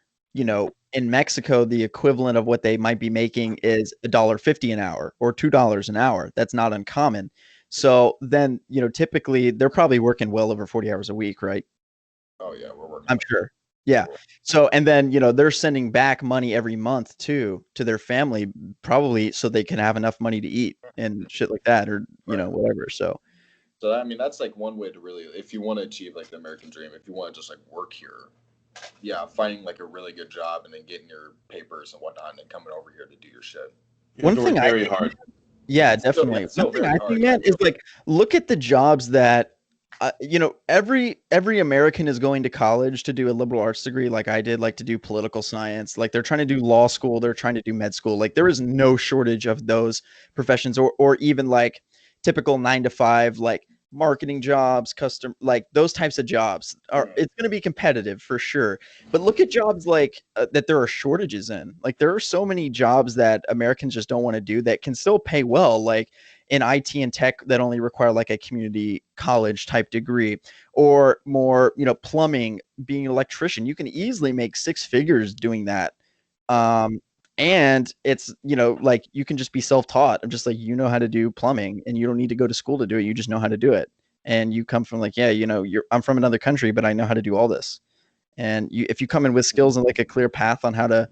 Speaker 1: in Mexico, the equivalent of what they might be making is $1.50 an hour or $2 an hour. That's not uncommon. So then, typically they're probably working well over 40 hours a week, right?
Speaker 2: Oh yeah, we're working.
Speaker 1: I'm sure. Yeah. So, and then, they're sending back money every month too to their family, probably so they can have enough money to eat and shit like that, or, whatever. So,
Speaker 2: I mean, that's like one way to really, if you want to achieve like the American dream, if you want to just like work here, yeah, finding like a really good job and then getting your papers and whatnot, and then coming over here to do your shit.
Speaker 4: You have to work very hard.
Speaker 1: Yeah, definitely. One thing I think, man, is like, look at the jobs that, every American is going to college to do a liberal arts degree, like I did, like to do political science, like they're trying to do law school, they're trying to do med school. Like there is no shortage of those professions, or even like typical 9 to 5, like marketing jobs, like those types of jobs it's going to be competitive for sure. But look at jobs like that there are shortages in. Like there are so many jobs that Americans just don't want to do that can still pay well, like in IT and tech that only require like a community college type degree, or more, plumbing, being an electrician. You can easily make 6 figures doing that. And it's, like you can just be self-taught. I'm just like, how how to do plumbing and you don't need to go to school to do it. You just know how to do it. And you come from like, yeah, I'm from another country, but I know how to do all this. And if you come in with skills and like a clear path on how to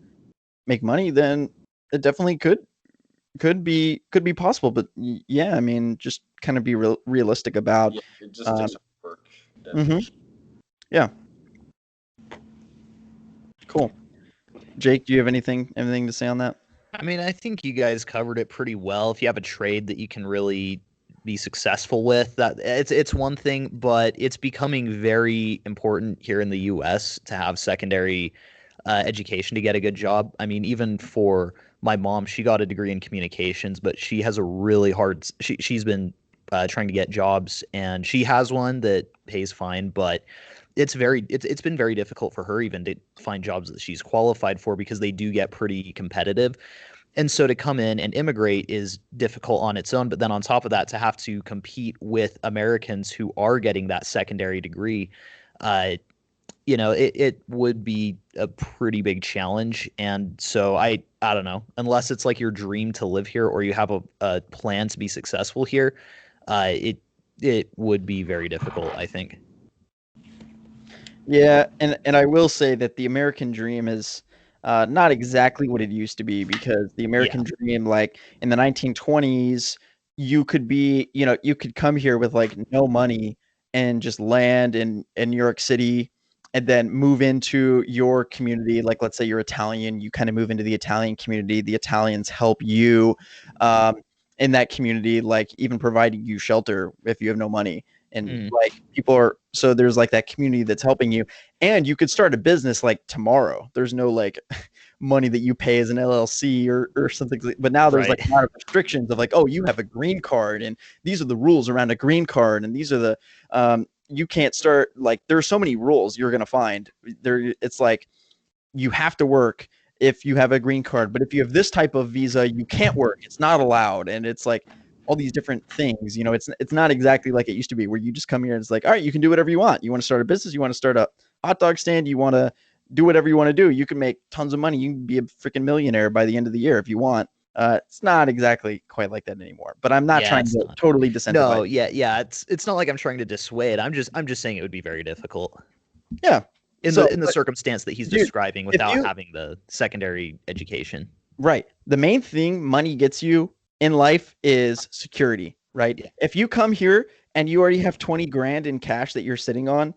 Speaker 1: make money, then it definitely could be possible. But yeah, I mean, just kind of be realistic about.
Speaker 2: Yeah, it just takes work.
Speaker 1: Yeah. Cool. Jake, do you have anything to say on that?
Speaker 3: I mean, I think you guys covered it pretty well. If you have a trade that you can really be successful with, that it's one thing, but it's becoming very important here in the US to have secondary education to get a good job. I mean, even for my mom, she got a degree in communications, but she has a really hard, she's been trying to get jobs, and she has one that pays fine, but it's been very difficult for her even to find jobs that she's qualified for, because they do get pretty competitive. And so to come in and immigrate is difficult on its own, but then on top of that, to have to compete with Americans who are getting that secondary degree, it would be a pretty big challenge. And so I don't know, unless it's like your dream to live here or you have a plan to be successful here, it would be very difficult, I think.
Speaker 1: Yeah, and I will say that the American dream is not exactly what it used to be, because the American dream, like in the 1920s, you could come here with like no money and just land in New York City and then move into your community. Like, let's say you're Italian, you kind of move into the Italian community. The Italians help you in that community, like even providing you shelter if you have no money. And like so there's like that community that's helping you, and you could start a business like tomorrow. There's no like money that you pay as an LLC or something. But now there's like a lot of restrictions of like, oh, you have a green card, and these are the rules around a green card, and these are the you can't start, like there's so many rules you're gonna find there. It's like you have to work if you have a green card, but if you have this type of visa, you can't work. It's not allowed, and it's like all these different things. It's not exactly like it used to be, where you just come here and it's like, all right, you can do whatever you want. You want to start a business, you want to start a hot dog stand, you want to do whatever you want to do. You can make tons of money. You can be a freaking millionaire by the end of the year if you want. It's not exactly quite like that anymore. But I'm not trying to totally disincentivize.
Speaker 3: No, yeah. It's not like I'm trying to dissuade. I'm just saying it would be very difficult.
Speaker 1: Yeah.
Speaker 3: In the circumstance that he's describing, without having the secondary education.
Speaker 1: Right. The main thing money gets you in life is security, right? Yeah. If you come here and you already have 20 grand in cash that you're sitting on,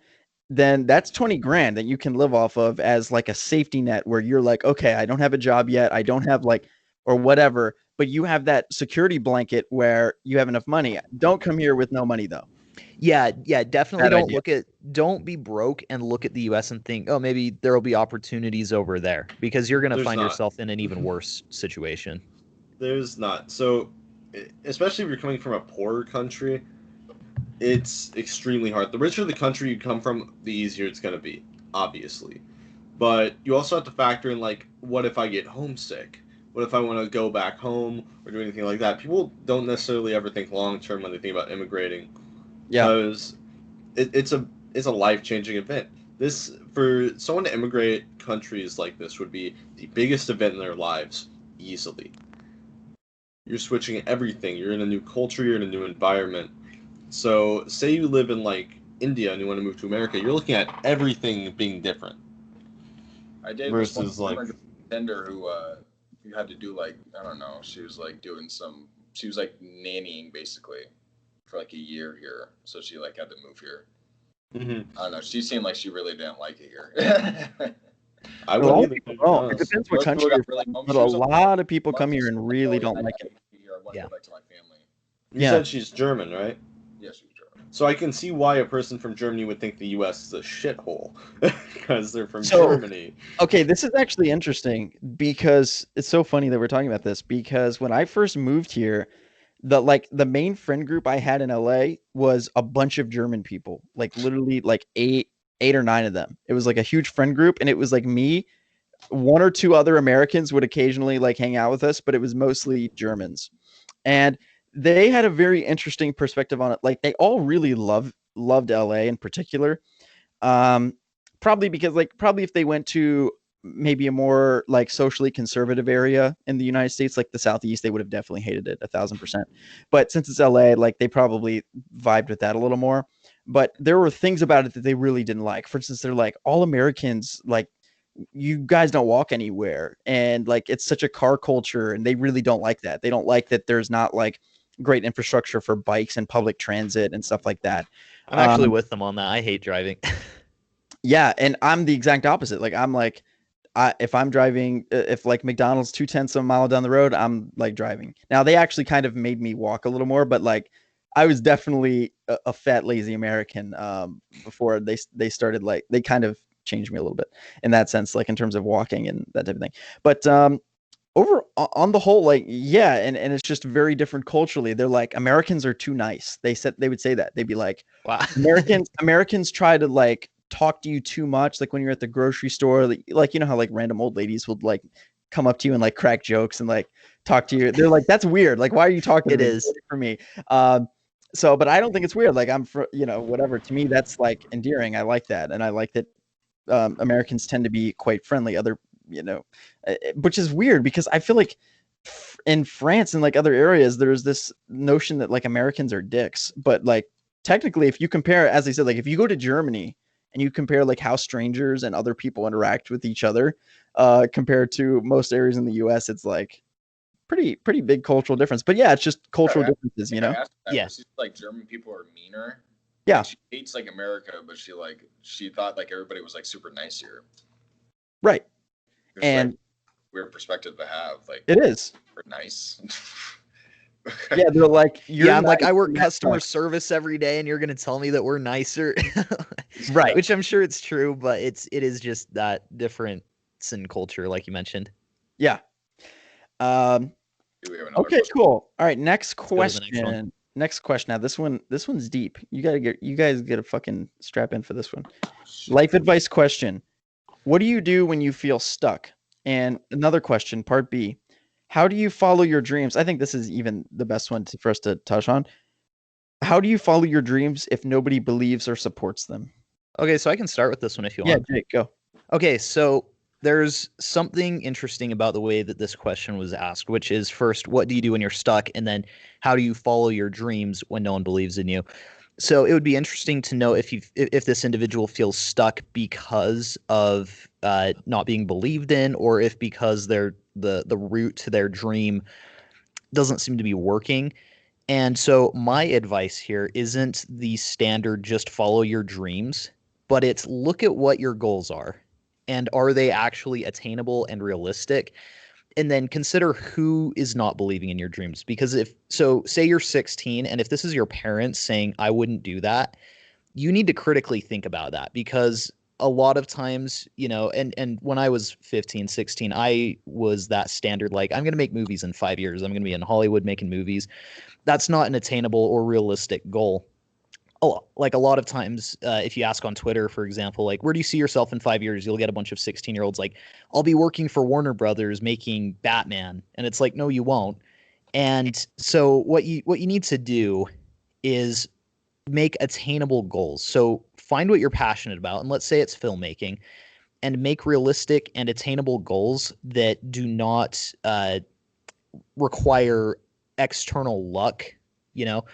Speaker 1: then that's 20 grand that you can live off of as like a safety net, where you're like, okay, I don't have a job yet, I don't have like, or whatever, but you have that security blanket where you have enough money. Don't come here with no money though.
Speaker 3: Yeah, definitely don't be broke and look at the US and think, oh, maybe there will be opportunities over there, because you're going to find yourself in an even worse situation.
Speaker 4: There's not. So, especially if you're coming from a poorer country, it's extremely hard. The richer the country you come from, the easier it's going to be, obviously. But you also have to factor in, like, what if I get homesick? What if I want to go back home or do anything like that? People don't necessarily ever think long-term when they think about immigrating.
Speaker 1: Yeah.
Speaker 4: Because it's a life-changing event. This, for someone to immigrate countries like this, would be the biggest event in their lives, easily. You're switching everything. You're in a new culture. You're in a new environment. So, say you live in like India and you want to move to America, you're looking at everything being different.
Speaker 2: I did
Speaker 4: versus like
Speaker 2: tender who had to do like, I don't know, she was like nannying basically for like a year here, so she like had to move here.
Speaker 4: Mm-hmm.
Speaker 2: I don't know, she seemed like she really didn't like it here.
Speaker 1: A lot of people don't. It depends what country you're
Speaker 2: really
Speaker 1: from, but a lot of people come here and really don't like it.
Speaker 2: I want to go back to my family.
Speaker 4: You said she's German, right?
Speaker 2: Yeah, she's German.
Speaker 4: So I can see why a person from Germany would think the U.S. is a shithole, because they're from Germany.
Speaker 1: Okay, this is actually interesting because it's so funny that we're talking about this, because when I first moved here, the main friend group I had in LA was a bunch of German people, like literally like eight or nine of them. It was like a huge friend group, and it was like me, one or two other Americans would occasionally like hang out with us, but it was mostly Germans. And they had a very interesting perspective on it. Like they all really loved LA in particular. Probably because probably if they went to maybe a more like socially conservative area in the United States, like the Southeast, they would have definitely hated it 1,000%. But since it's LA, like they probably vibed with that a little more. But there were things about it that they really didn't like. For instance, they're like, all Americans, like, you guys don't walk anywhere, and like it's such a car culture, and they really don't like that. They don't like that there's not like great infrastructure for bikes and public transit and stuff like that.
Speaker 3: I'm actually with them on that. I hate driving.
Speaker 1: Yeah, and I'm the exact opposite. Like I'm like, if I'm driving, if like McDonald's 2/10 of a mile down the road, I'm like driving. Now they actually kind of made me walk a little more, but like I was definitely a fat lazy American before they started, like they kind of changed me a little bit in that sense, like in terms of walking and that type of thing. But over on the whole, like, yeah, and it's just very different culturally. They're like, Americans are too nice. They would say that. They'd be like,
Speaker 3: wow,
Speaker 1: Americans try to like talk to you too much. Like when you're at the grocery store, like you know how like random old ladies would like come up to you and like crack jokes and like talk to you. They're like, that's weird. Like, why are you talking to me?
Speaker 3: is
Speaker 1: for me. So, but I don't think it's weird. Like I'm for, whatever. To me, that's like endearing. I like that. And I like that Americans tend to be quite friendly. Which is weird because I feel like in France and like other areas, there's this notion that like Americans are dicks. But like technically, if you compare, as I said, like if you go to Germany and you compare like how strangers and other people interact with each other compared to most areas in the US, it's like pretty big cultural difference. But yeah, it's just cultural differences,
Speaker 2: Yeah. Like German people are meaner.
Speaker 1: Yeah.
Speaker 2: Like, she hates like America, but she thought like everybody was like super nice here.
Speaker 1: Right.
Speaker 2: It's
Speaker 1: and
Speaker 2: like weird perspective to have. Like
Speaker 1: it is.
Speaker 2: We're nice.
Speaker 1: Yeah, they're like,
Speaker 3: I'm like, I work customer service every day, and you're gonna tell me that we're nicer,
Speaker 1: right?
Speaker 3: Which I'm sure it's true, but it is just that difference in culture, like you mentioned.
Speaker 1: Yeah. Okay, cool. All right, next question. Next question. Now this one's deep. You guys get a fucking strap in for this one. Life advice question. What do you do when you feel stuck? And another question, part B. How do you follow your dreams? I think this is even the best one for us to touch on. How do you follow your dreams if nobody believes or supports them?
Speaker 3: Okay, so I can start with this one if you want.
Speaker 1: Yeah, Jake, go.
Speaker 3: Okay, so there's something interesting about the way that this question was asked, which is first, what do you do when you're stuck? And then how do you follow your dreams when no one believes in you? So it would be interesting to know if this individual feels stuck because of not being believed in, or if because the route to their dream doesn't seem to be working. And so my advice here isn't the standard just follow your dreams, but it's look at what your goals are. And are they actually attainable and realistic? And then consider who is not believing in your dreams. Because say you're 16, and if this is your parents saying, I wouldn't do that, you need to critically think about that. Because a lot of times, and when I was 15, 16, I was that standard, like, I'm going to make movies in 5 years. I'm going to be in Hollywood making movies. That's not an attainable or realistic goal. Like a lot of times, if you ask on Twitter, for example, like, where do you see yourself in 5 years? You'll get a bunch of 16-year-olds like, I'll be working for Warner Brothers making Batman. And it's like, no, you won't. And so what you need to do is make attainable goals. So find what you're passionate about, and let's say it's filmmaking, and make realistic and attainable goals that do not require external luck. You know,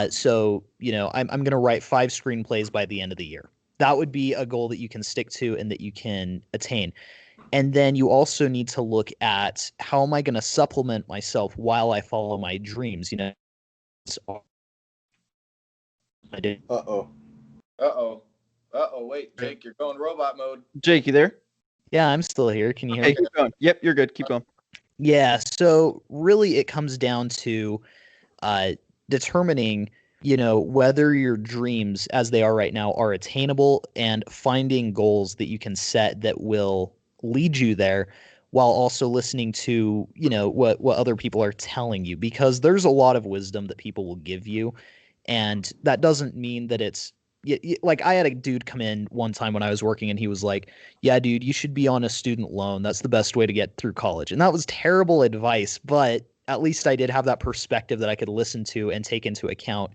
Speaker 3: so I'm going to write 5 screenplays by the end of the year. That would be a goal that you can stick to and that you can attain. And then you also need to look at, how am I going to supplement myself while I follow my dreams? I did.
Speaker 2: Uh-oh. Wait, Jake, you're going robot mode.
Speaker 1: Jake, you there?
Speaker 3: Yeah, I'm still here. Can you hear
Speaker 1: Okay,
Speaker 3: me?
Speaker 1: keep going. Yep, you're good. Keep going.
Speaker 3: Yeah, so really it comes down to determining, whether your dreams as they are right now are attainable, and finding goals that you can set that will lead you there, while also listening to, what other people are telling you, because there's a lot of wisdom that people will give you. And that doesn't mean that it's like, I had a dude come in one time when I was working, and he was like, yeah, dude, you should be on a student loan. That's the best way to get through college. And that was terrible advice, but at least I did have that perspective that I could listen to and take into account.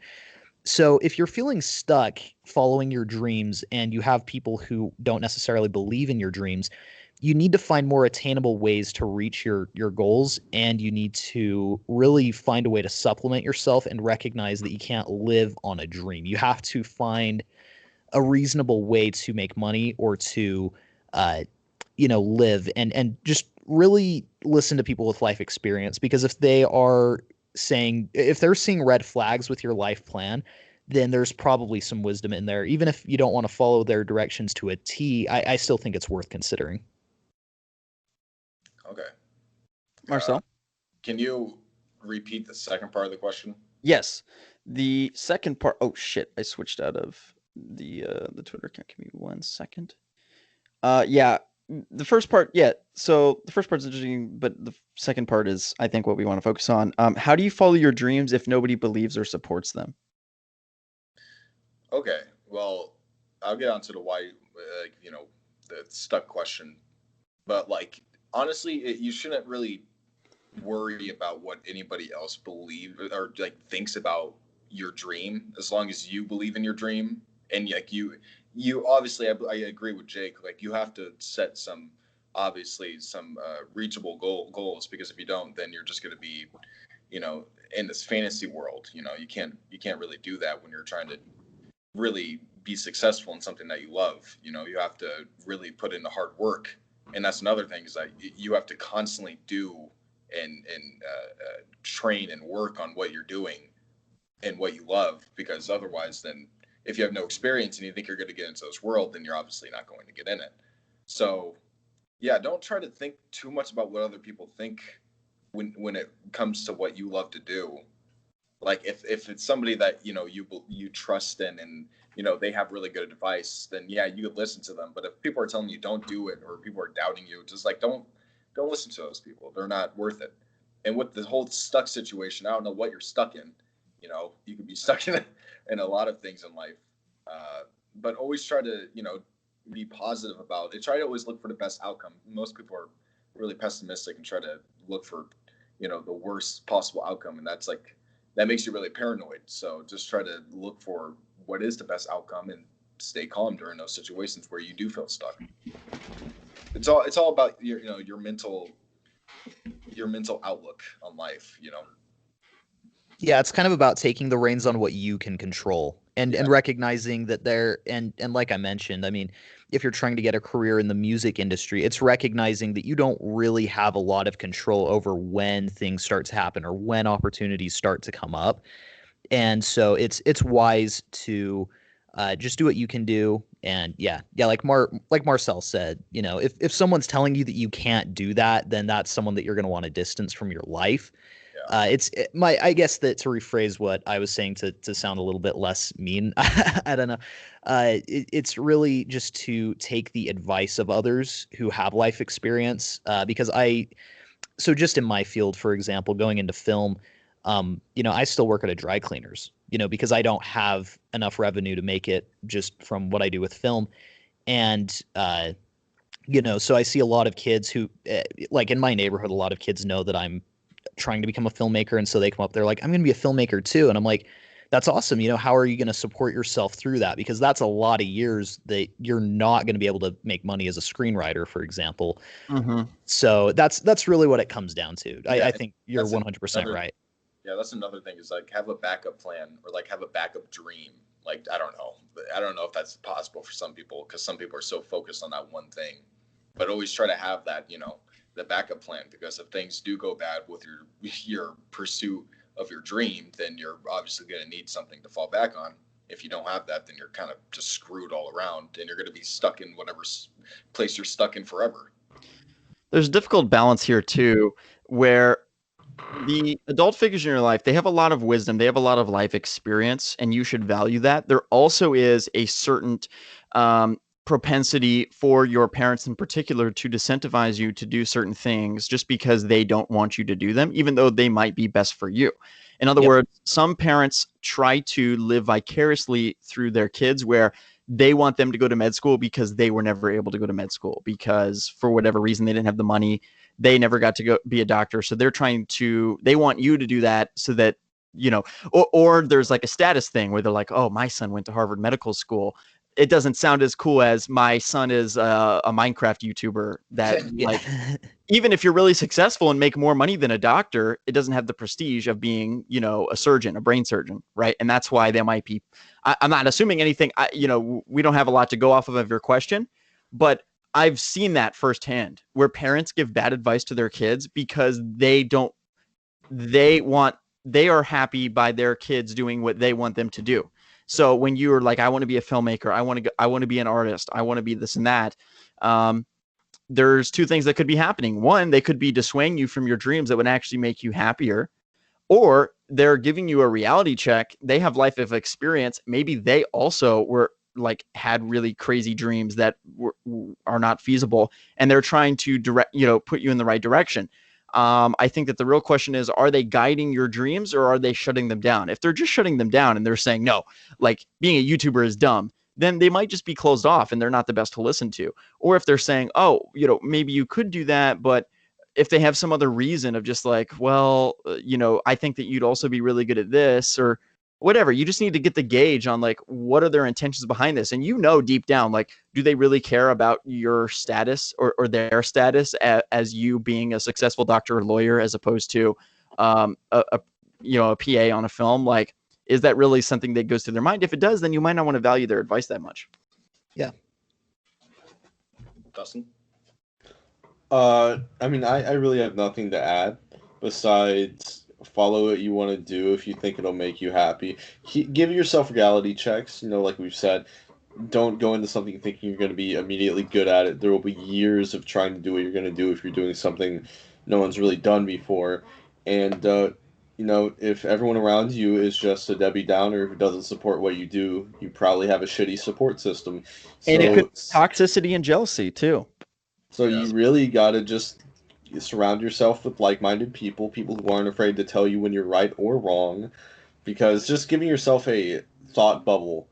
Speaker 3: So if you're feeling stuck following your dreams, and you have people who don't necessarily believe in your dreams, you need to find more attainable ways to reach your goals, and you need to really find a way to supplement yourself and recognize that you can't live on a dream. You have to find a reasonable way to make money, or to live, and just really listen to people with life experience, because if they're seeing red flags with your life plan, then there's probably some wisdom in there. Even if you don't want to follow their directions to a T, I still think it's worth considering.
Speaker 2: Okay.
Speaker 1: Marcel?
Speaker 2: Can you repeat the second part of the question?
Speaker 1: Yes. The second part. Oh shit! I switched out of the Twitter account. Give me 1 second. Yeah. The first part, yeah. So the first part's interesting, but the second part is, I think, what we want to focus on. How do you follow your dreams if nobody believes or supports them?
Speaker 2: Okay. Well, I'll get onto the why, the stuck question. But honestly, you shouldn't really worry about what anybody else believes or thinks about your dream, as long as you believe in your dream. And you obviously, I agree with Jake. You have to set some reachable goals, because if you don't, then you're just going to be, in this fantasy world. You can't really do that when you're trying to really be successful in something that you love. You have to really put in the hard work. And that's another thing, is that you have to constantly do and train and work on what you're doing and what you love, because otherwise, then if you have no experience and you think you're going to get into this world, then you're obviously not going to get in it. So yeah, don't try to think too much about what other people think when it comes to what you love to do. If it's somebody that you trust in, and they have really good advice, then yeah, you could listen to them. But if people are telling you don't do it, or people are doubting you, just don't listen to those people. They're not worth it. And with the whole stuck situation, I don't know what you're stuck in. You could be stuck in a lot of things in life, but always try to be positive about it. Try to always look for the best outcome. Most people are really pessimistic and try to look for the worst possible outcome, and that makes you really paranoid. So just try to look for what is the best outcome, and stay calm during those situations where you do feel stuck. It's all about your mental outlook on life.
Speaker 3: Yeah, it's kind of about taking the reins on what you can control, and recognizing that and like I mentioned, I mean, if you're trying to get a career in the music industry, it's recognizing that you don't really have a lot of control over when things start to happen, or when opportunities start to come up. And so it's wise to just do what you can do. And yeah, like Marcel said, if someone's telling you that you can't do that, then that's someone that you're going to want to distance from your life. I guess that, to rephrase what I was saying, to sound a little bit less mean, I don't know. It's really just to take the advice of others who have life experience, because so just in my field, for example, going into film, I still work at a dry cleaners, because I don't have enough revenue to make it just from what I do with film. And, so I see a lot of kids who, in my neighborhood, a lot of kids know that I'm trying to become a filmmaker. And so they come up, they're like, I'm going to be a filmmaker too. And I'm like, That's awesome. How are you going to support yourself through that? Because that's a lot of years that you're not going to be able to make money as a screenwriter, for example.
Speaker 1: Mm-hmm.
Speaker 3: So that's really what it comes down to.
Speaker 2: Yeah,
Speaker 3: I think you're
Speaker 2: that's
Speaker 3: 100% right.
Speaker 2: Yeah, that's another thing is like have a backup plan or like have a backup dream. Like I don't know if that's possible for some people because some people are so focused on that one thing. But always try to have that, the backup plan because if things do go bad with your pursuit of your dream, then you're obviously going to need something to fall back on. If you don't have that, then you're kind of just screwed all around and you're going to be stuck in whatever place you're stuck in forever.
Speaker 1: There's a difficult balance here too, where the adult figures in your life, they have a lot of wisdom, they have a lot of life experience, and you should value that. There also is a certain propensity for your parents in particular to disincentivize you to do certain things just because they don't want you to do them, even though they might be best for you. In other words, some parents try to live vicariously through their kids where they want them to go to med school because they were never able to go to med school because for whatever reason they didn't have the money. They never got to go be a doctor. So they want you to do that so that, or there's like a status thing where they're like, oh, my son went to Harvard Medical School. It doesn't sound as cool as my son is a Minecraft YouTuber that like, even if you're really successful and make more money than a doctor, it doesn't have the prestige of being, a surgeon, a brain surgeon. Right. And that's why they might be, I'm not assuming anything, we don't have a lot to go off of your question, but I've seen that firsthand where parents give bad advice to their kids because they are happy by their kids doing what they want them to do. So when you're like, I want to be a filmmaker, I want to be an artist, I want to be this and that. There's two things that could be happening. One, they could be dissuading you from your dreams that would actually make you happier, or they're giving you a reality check. They have life of experience. Maybe they also were like had really crazy dreams that are not feasible, and they're trying to put you in the right direction. I think that the real question is, are they guiding your dreams or are they shutting them down? If they're just shutting them down and they're saying, no, like being a YouTuber is dumb, then they might just be closed off and they're not the best to listen to. Or if they're saying, oh, maybe you could do that, but if they have some other reason of just like, well, I think that you'd also be really good at this or whatever, you just need to get the gauge on like, what are their intentions behind this? And deep down, like, do they really care about your status or their status as you being a successful doctor or lawyer, as opposed to a PA on a film? Like, is that really something that goes through their mind? If it does, then you might not want to value their advice that much.
Speaker 3: Yeah.
Speaker 2: Dustin?
Speaker 4: I mean, I really have nothing to add besides follow what you want to do if you think it'll make you happy. Give yourself reality checks, like we've said. Don't go into something thinking you're going to be immediately good at it. There will be years of trying to do what you're going to do if you're doing something no one's really done before. And, if everyone around you is just a Debbie Downer who doesn't support what you do, you probably have a shitty support system.
Speaker 1: And it could toxicity and jealousy, too.
Speaker 4: So you really got to just surround yourself with like-minded people who aren't afraid to tell you when you're right or wrong, because just giving yourself a thought bubble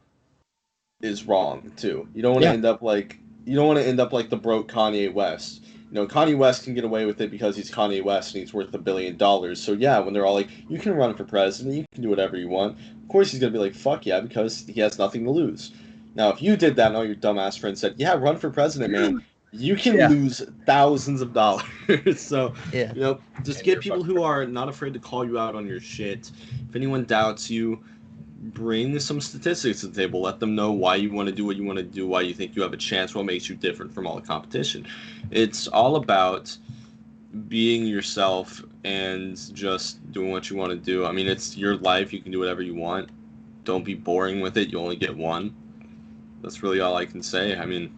Speaker 4: is wrong too. You don't want to end up like the broke Kanye West. Kanye West can get away with it because he's Kanye West and he's worth $1 billion. So yeah, when they're all like, you can run for president, you can do whatever you want, of course he's gonna be like, fuck yeah, because he has nothing to lose. Now if you did that and all your dumbass friends said, yeah, run for president, man, you can lose thousands of dollars. So, just get people who are not afraid to call you out on your shit. If anyone doubts you, bring some statistics to the table. Let them know why you want to do what you want to do, why you think you have a chance, what makes you different from all the competition. It's all about being yourself and just doing what you want to do. I mean, it's your life. You can do whatever you want. Don't be boring with it. You only get one. That's really all I can say. I mean,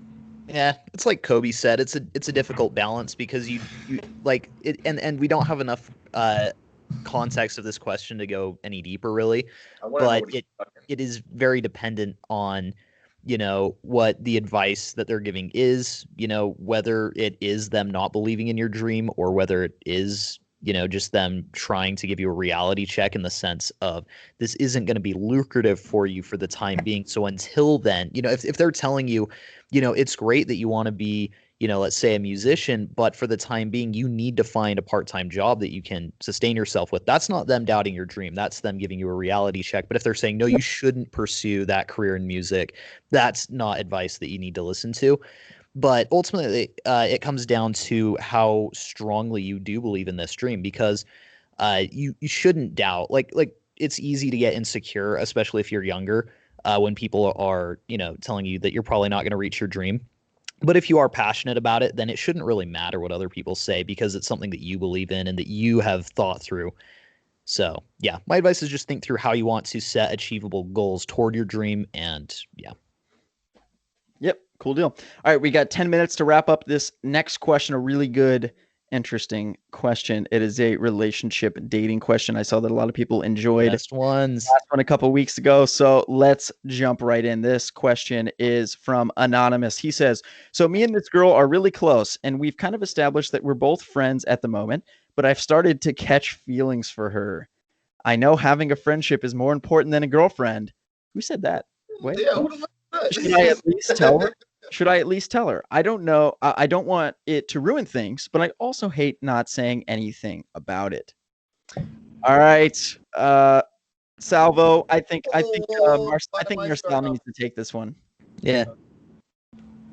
Speaker 3: yeah, it's like Coby said. It's a difficult balance because you like it, and we don't have enough context of this question to go any deeper, really. But it is very dependent on what the advice that they're giving is. Whether it is them not believing in your dream or whether it is just them trying to give you a reality check in the sense of this isn't going to be lucrative for you for the time being. So until then, if they're telling you, it's great that you want to be, let's say a musician, but for the time being, you need to find a part-time job that you can sustain yourself with. That's not them doubting your dream. That's them giving you a reality check. But if they're saying, no, you shouldn't pursue that career in music, that's not advice that you need to listen to. But ultimately, it comes down to how strongly you do believe in this dream, because you shouldn't doubt. Like it's easy to get insecure, especially if you're younger, when people are, telling you that you're probably not going to reach your dream. But if you are passionate about it, then it shouldn't really matter what other people say, because it's something that you believe in and that you have thought through. So, yeah, my advice is just think through how you want to set achievable goals toward your dream. And yeah.
Speaker 1: Yep. Cool deal. All right. We got 10 minutes to wrap up this next question. A really good, interesting question. It is a relationship dating question. I saw that a lot of people enjoyed
Speaker 3: Best ones.
Speaker 1: last one a couple weeks ago. So let's jump right in. This question is from Anonymous. He says, so me and this girl are really close, and we've kind of established that we're both friends at the moment, but I've started to catch feelings for her. I know having a friendship is more important than a girlfriend. Who said that? Wait,
Speaker 2: Yeah, who the fuck is that?
Speaker 1: should I at least tell her? Should I at least tell her? I don't know. I don't want it to ruin things, but I also hate not saying anything about it. All right. Salvo, I think
Speaker 2: Why am I
Speaker 1: Marcel
Speaker 2: starting
Speaker 1: needs to take this one.
Speaker 3: Yeah.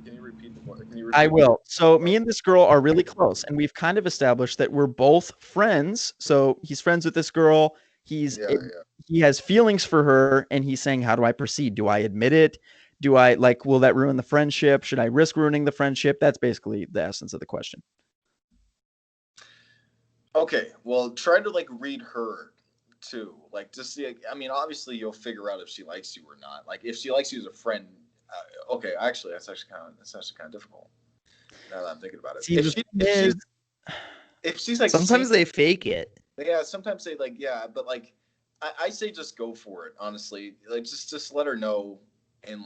Speaker 2: Can you repeat the point?
Speaker 1: I will. So me and this girl are really close, and we've kind of established that we're both friends. So he's friends with this girl. He has feelings for her, and he's saying, how do I proceed? Do I admit it? Do I will that ruin the friendship? Should I risk ruining the friendship? That's basically the essence of the question.
Speaker 2: Okay, well, try to read her too. Just see. I mean, obviously, you'll figure out if she likes you or not. If she likes you as a friend, okay. Actually, that's actually kind of difficult. Now that I'm thinking about it,
Speaker 1: See,
Speaker 2: if she's
Speaker 3: sometimes they fake it.
Speaker 2: Yeah, sometimes they but I say just go for it. Honestly, just let her know, and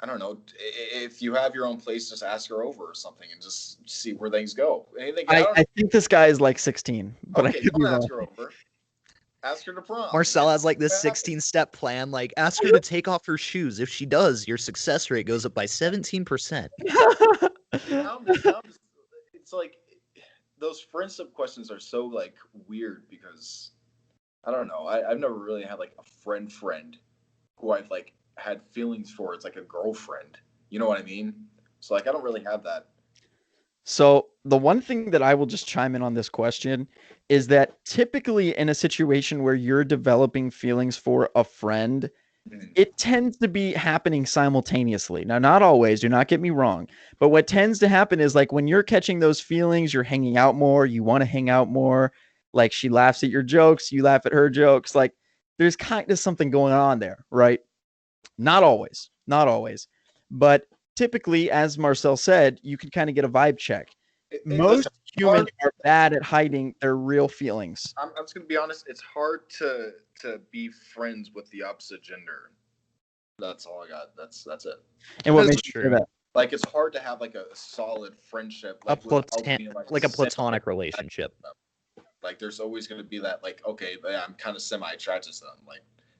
Speaker 2: I don't know, if you have your own place, just ask her over or something and just see where things go. Anything?
Speaker 1: I think this guy is 16, but
Speaker 2: okay,
Speaker 1: I could be wrong.
Speaker 2: ask her over. Ask her to prom.
Speaker 3: Marcel has this 16-step plan. Ask her to take off her shoes. If she does, your success rate goes up by 17%.
Speaker 2: It's those friendship questions are so weird, because I don't know. I've never really had a friend who I've had feelings for. It's a girlfriend. You know what I mean? So I don't really have that.
Speaker 1: So the one thing that I will just chime in on this question is that typically in a situation where you're developing feelings for a friend, it tends to be happening simultaneously. Now, not always, do not get me wrong, but what tends to happen is when you're catching those feelings, you're hanging out more, you want to hang out more. She laughs at your jokes, you laugh at her jokes. There's kind of something going on there, right? Not always, but typically, as Marcel said, you can kind of get a vibe check. Most humans are bad at hiding their real feelings.
Speaker 2: I'm just gonna be honest. It's hard to be friends with the opposite gender. That's all I got. That's it.
Speaker 1: And what makes you say that?
Speaker 2: It's hard to have a solid friendship,
Speaker 3: a platonic relationship.
Speaker 2: There's always going to be that okay, yeah, I'm kind of semi attracted to them.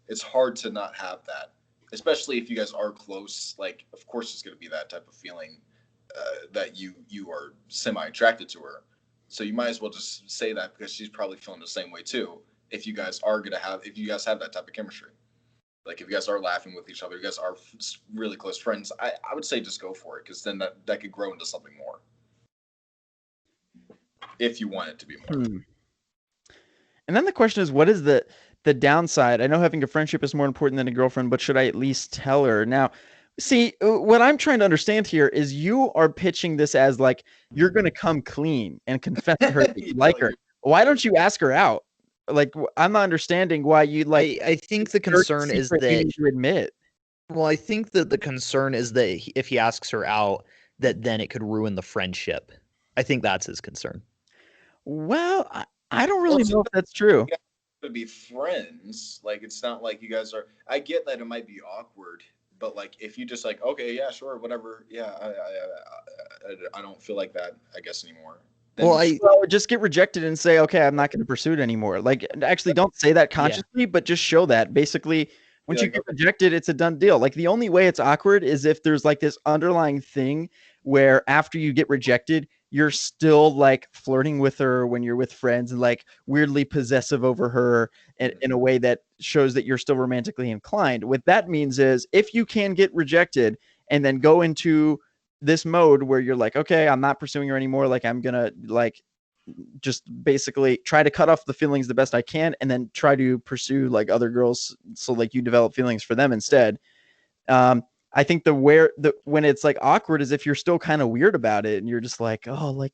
Speaker 2: It's hard to not have that, especially if you guys are close. Of course, there's going to be that type of feeling that you are semi attracted to her. So you might as well just say that, because she's probably feeling the same way too. If you guys have that type of chemistry, if you guys are laughing with each other, you guys are really close friends, I would say just go for it, because then that could grow into something more. If you want it to be more.
Speaker 1: And then the question is, what is the downside? I know having a friendship is more important than a girlfriend, but should I at least tell her? Now, see, what I'm trying to understand here is you are pitching this as you're going to come clean and confess to her that you like her. Why don't you ask her out? I'm not understanding why you
Speaker 3: I think the concern is that
Speaker 1: you admit.
Speaker 3: Well, I think that the concern is that if he asks her out, that then it could ruin the friendship. I think that's his concern.
Speaker 1: Well, I don't really know if that's true.
Speaker 2: To be friends, it's not you guys are. I get that it might be awkward, but if you just okay, yeah, sure, whatever, yeah, I don't feel like that, I guess, anymore.
Speaker 1: Then just get rejected and say, okay, I'm not going to pursue it anymore. Actually, don't say that consciously, but just show that. Basically, once you get rejected, it's a done deal. The only way it's awkward is if there's this underlying thing where after you get rejected, you're still like flirting with her when you're with friends and like weirdly possessive over her in a way that shows that you're still romantically inclined. What that means is if you can get rejected and then go into this mode where you're like, okay, I'm not pursuing her anymore. Like I'm going to like just basically try to cut off the feelings the best I can and then try to pursue like other girls. So like you develop feelings for them instead. I think when it's like awkward is if you're still kind of weird about it and you're just like, oh, like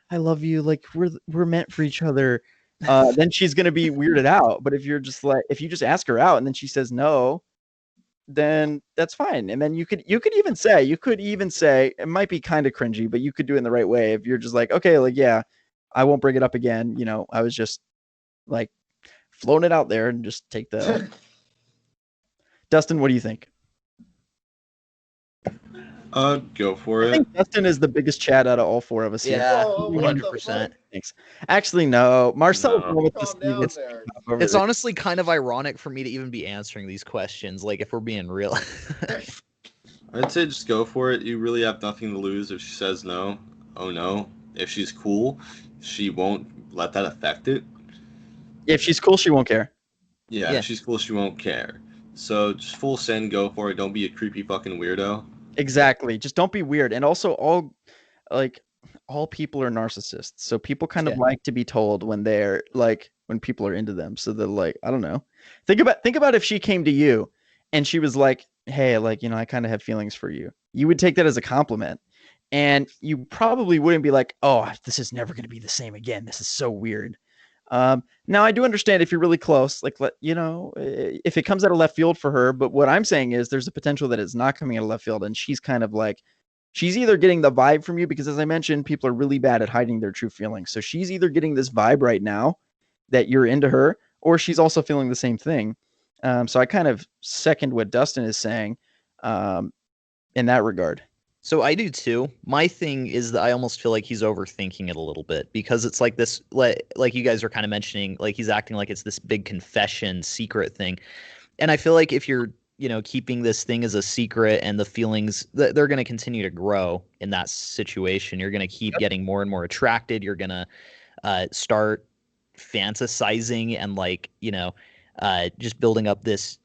Speaker 1: I love you, like we're meant for each other. Then she's gonna be weirded out. But if you're just like, if you just ask her out and then she says no, then that's fine. And then you could even say it might be kind of cringy, but you could do it in the right way. If you're just like, okay, like yeah, I won't bring it up again. You know, I was just like floating it out there and just take the. Dustin, what do you think?
Speaker 4: Go for
Speaker 1: I
Speaker 4: it.
Speaker 1: think Dustin is the biggest Chad out of all four of us here.
Speaker 3: Yeah,
Speaker 2: Whoa, what the
Speaker 3: 100%.
Speaker 1: Thanks. Actually, no. Marcel
Speaker 4: No.
Speaker 1: with
Speaker 2: Calm
Speaker 1: the
Speaker 2: down
Speaker 1: Stevens
Speaker 2: there.
Speaker 1: over
Speaker 3: It's
Speaker 1: there.
Speaker 3: honestly kind of ironic for me to even be answering these questions, like if we're being real.
Speaker 4: I'd say just go for it. You really have nothing to lose if she says no. Oh no. If she's cool, she won't let that affect it.
Speaker 1: If she's cool, she won't care.
Speaker 4: Yeah,
Speaker 3: Yeah.
Speaker 4: if she's cool, she won't care. So just full send, go for it. Don't be a creepy fucking weirdo.
Speaker 1: Exactly. Just don't be weird. And also all people are narcissists. So people kind of
Speaker 3: Yeah.
Speaker 1: like to be told when they're like when people are into them. So they're like, I don't know. Think about if she came to you and she was like, hey, like, you know, I kind of have feelings for you. You would take that as a compliment. And you probably wouldn't be like, oh, this is never going to be the same again. This is so weird. Now I do understand if you're really close, like, you know, if it comes out of left field for her, but what I'm saying is there's a potential that it's not coming out of left field. And she's kind of like, she's either getting the vibe from you because as I mentioned, people are really bad at hiding their true feelings. So she's either getting this vibe right now that you're into her, or she's also feeling the same thing. So I kind of second what Dustin is saying, in that regard.
Speaker 3: So I do too. My thing is that I almost feel like he's overthinking it a little bit because it's like this, like you guys are kind of mentioning, like he's acting like it's this big confession secret thing. And I feel like if you're, you know, keeping this thing as a secret and the feelings, they're going to continue to grow in that situation. You're going to keep getting more and more attracted. You're going to start fantasizing and like, you know, just building up this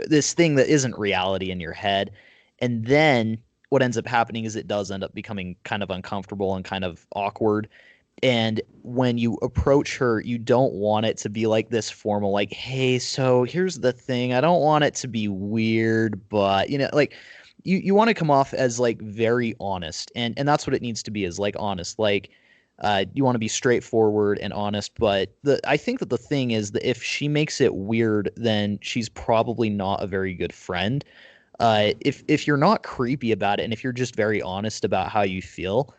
Speaker 3: thing that isn't reality in your head. And then what ends up happening is it does end up becoming kind of uncomfortable and kind of awkward. And when you approach her, you don't want it to be like this formal, like, hey, so here's the thing. I don't want it to be weird, but, you know, like you want to come off as like very honest. And that's what it needs to be, is like honest. Like you want to be straightforward and honest. But I think that the thing is that if she makes it weird, then she's probably not a very good friend. If you're not creepy about it and if you're just very honest about how you feel,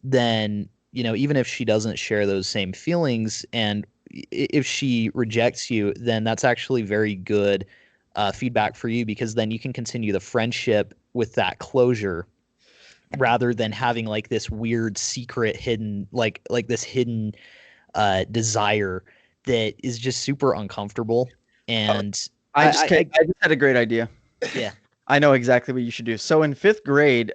Speaker 3: then, you know, even if she doesn't share those same feelings and if she rejects you, then that's actually very good feedback for you, because then you can continue the friendship with that closure rather than having like this weird secret hidden, like this hidden desire that is just super uncomfortable. And
Speaker 1: I just had a great idea.
Speaker 3: yeah.
Speaker 1: I know exactly what you should do. So in 5th grade,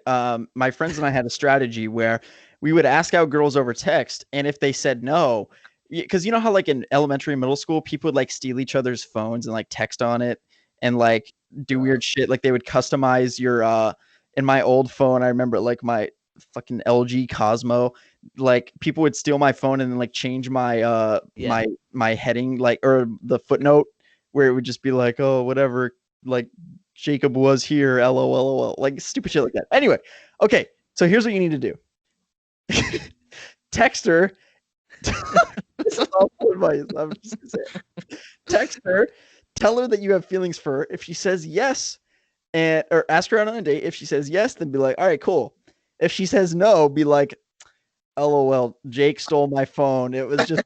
Speaker 1: my friends and I had a strategy where we would ask out girls over text, and if they said no, because you know how like in elementary and middle school, people would like steal each other's phones and like text on it and like do weird shit. Like they would customize your in my old phone, I remember like my fucking LG Cosmo, like people would steal my phone and then like change my my heading, like, or the footnote where it would just be like, oh, whatever, like Jacob was here, LOL, like stupid shit like that. Anyway, okay, so here's what you need to do. Text her. This is awful advice. I'm just gonna say it. Text her, tell her that you have feelings for her. If she says yes, or ask her out on a date. If she says yes, then be like, all right, cool. If she says no, be like, LOL, Jake stole my phone. It was just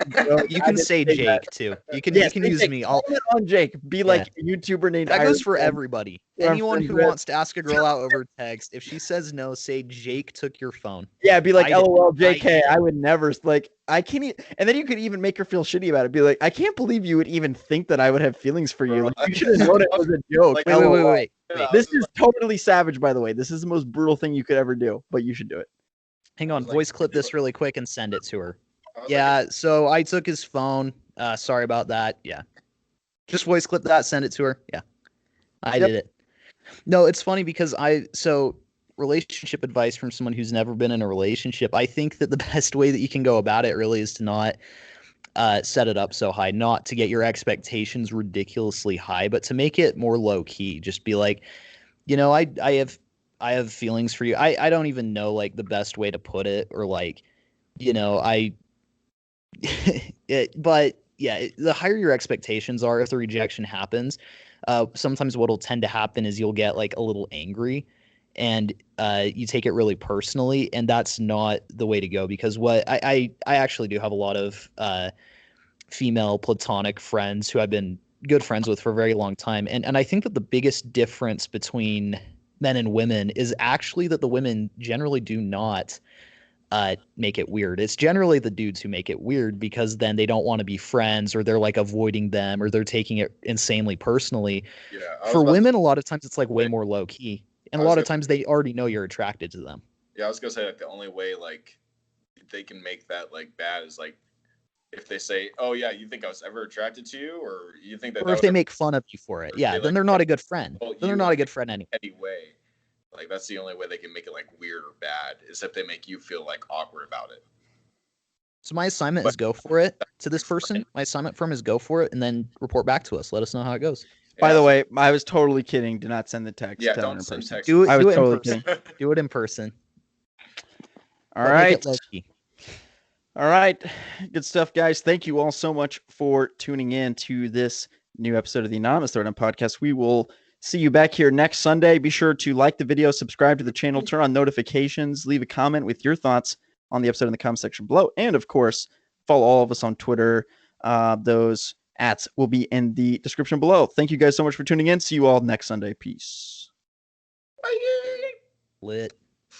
Speaker 3: You can say Jake too. You can use
Speaker 1: Jake.
Speaker 3: me.
Speaker 1: Comment on Jake. Be like a YouTuber named
Speaker 3: That goes for
Speaker 1: Iron Man.
Speaker 3: everybody.
Speaker 1: Or
Speaker 3: Anyone
Speaker 1: friend
Speaker 3: who
Speaker 1: Red.
Speaker 3: wants to ask a girl out over text, if she says no, say Jake took your phone.
Speaker 1: Yeah, be like,
Speaker 3: I did-
Speaker 1: LOL,
Speaker 3: I
Speaker 1: JK.
Speaker 3: did.
Speaker 1: I would never, like, I can't. And then you could even make her feel shitty about it. Be like, I can't believe you would even think that I would have feelings for you. Like, you should have known it was a joke.
Speaker 2: Like,
Speaker 3: Wait.
Speaker 1: This is totally savage, by the way. This is the most brutal thing you could ever do, but you should do it.
Speaker 3: Hang
Speaker 2: I
Speaker 3: on,
Speaker 2: was like,
Speaker 3: voice clip this really quick and send it to her.
Speaker 2: I was
Speaker 3: Yeah, so I took his phone. Sorry about that. Yeah. Just voice clip that, send it to her. Yeah. I
Speaker 1: Yep.
Speaker 3: did it. No, it's funny because so relationship advice from someone who's never been in a relationship. I think that the best way that you can go about it really is to not set it up so high, not to get your expectations ridiculously high, but to make it more low key. Just be like, I have feelings for you. I don't even know like the best way to put it, or like, I but yeah, the higher your expectations are, if the rejection happens, sometimes what'll tend to happen is you'll get like a little angry, and you take it really personally, and that's not the way to go. Because what I actually do have a lot of female platonic friends who I've been good friends with for a very long time, and I think that the biggest difference between men and women is actually that the women generally do not make it weird. It's generally the dudes who make it weird, because then they don't want to be friends, or they're like avoiding them, or they're taking it insanely personally.
Speaker 2: yeah,
Speaker 3: For women, a lot of times it's like way
Speaker 2: Wait.
Speaker 3: more low key, and
Speaker 2: I
Speaker 3: a
Speaker 2: was
Speaker 3: lot of
Speaker 2: gonna-
Speaker 3: times they already know you're attracted to them.
Speaker 2: yeah, I was gonna say like the only way like they can make that like bad is like if they say, "Oh yeah, you think I was ever attracted to you," or you think that
Speaker 3: Or
Speaker 2: that
Speaker 3: if
Speaker 2: was
Speaker 3: they
Speaker 2: ever
Speaker 3: make fun of you for it,
Speaker 2: or
Speaker 3: yeah,
Speaker 2: they,
Speaker 3: then
Speaker 2: like,
Speaker 3: they're not a good friend.
Speaker 2: call
Speaker 3: Then they're
Speaker 2: you
Speaker 3: not
Speaker 2: in
Speaker 3: a good friend anyway.
Speaker 2: any way. Like that's the only way they can make it like weird or bad is if they make you feel like awkward about it.
Speaker 3: So my assignment
Speaker 2: But
Speaker 3: is go for it to this person. My assignment from is go for it, and then report back to us. Let us know how it goes.
Speaker 1: By
Speaker 2: Yeah,
Speaker 1: the
Speaker 2: so-
Speaker 1: way, I was totally kidding. Do not send the text.
Speaker 2: yeah,
Speaker 1: Tell her
Speaker 2: don't
Speaker 1: in
Speaker 2: send
Speaker 1: person.
Speaker 2: text.
Speaker 3: Do it.
Speaker 1: I was
Speaker 3: Do it in
Speaker 1: totally
Speaker 3: person.
Speaker 1: kidding.
Speaker 3: Do it in person.
Speaker 1: All
Speaker 3: But
Speaker 1: right.
Speaker 3: make it low key.
Speaker 1: All right. Good stuff, guys. Thank you all so much for tuning in to this new episode of the Anonymous Throwdown Podcast. We will see you back here next Sunday. Be sure to like the video, subscribe to the channel, turn on notifications, leave a comment with your thoughts on the episode in the comment section below. And of course, follow all of us on Twitter. Those ats will be in the description below. Thank you guys so much for tuning in. See you all next Sunday. Peace.
Speaker 3: Lit.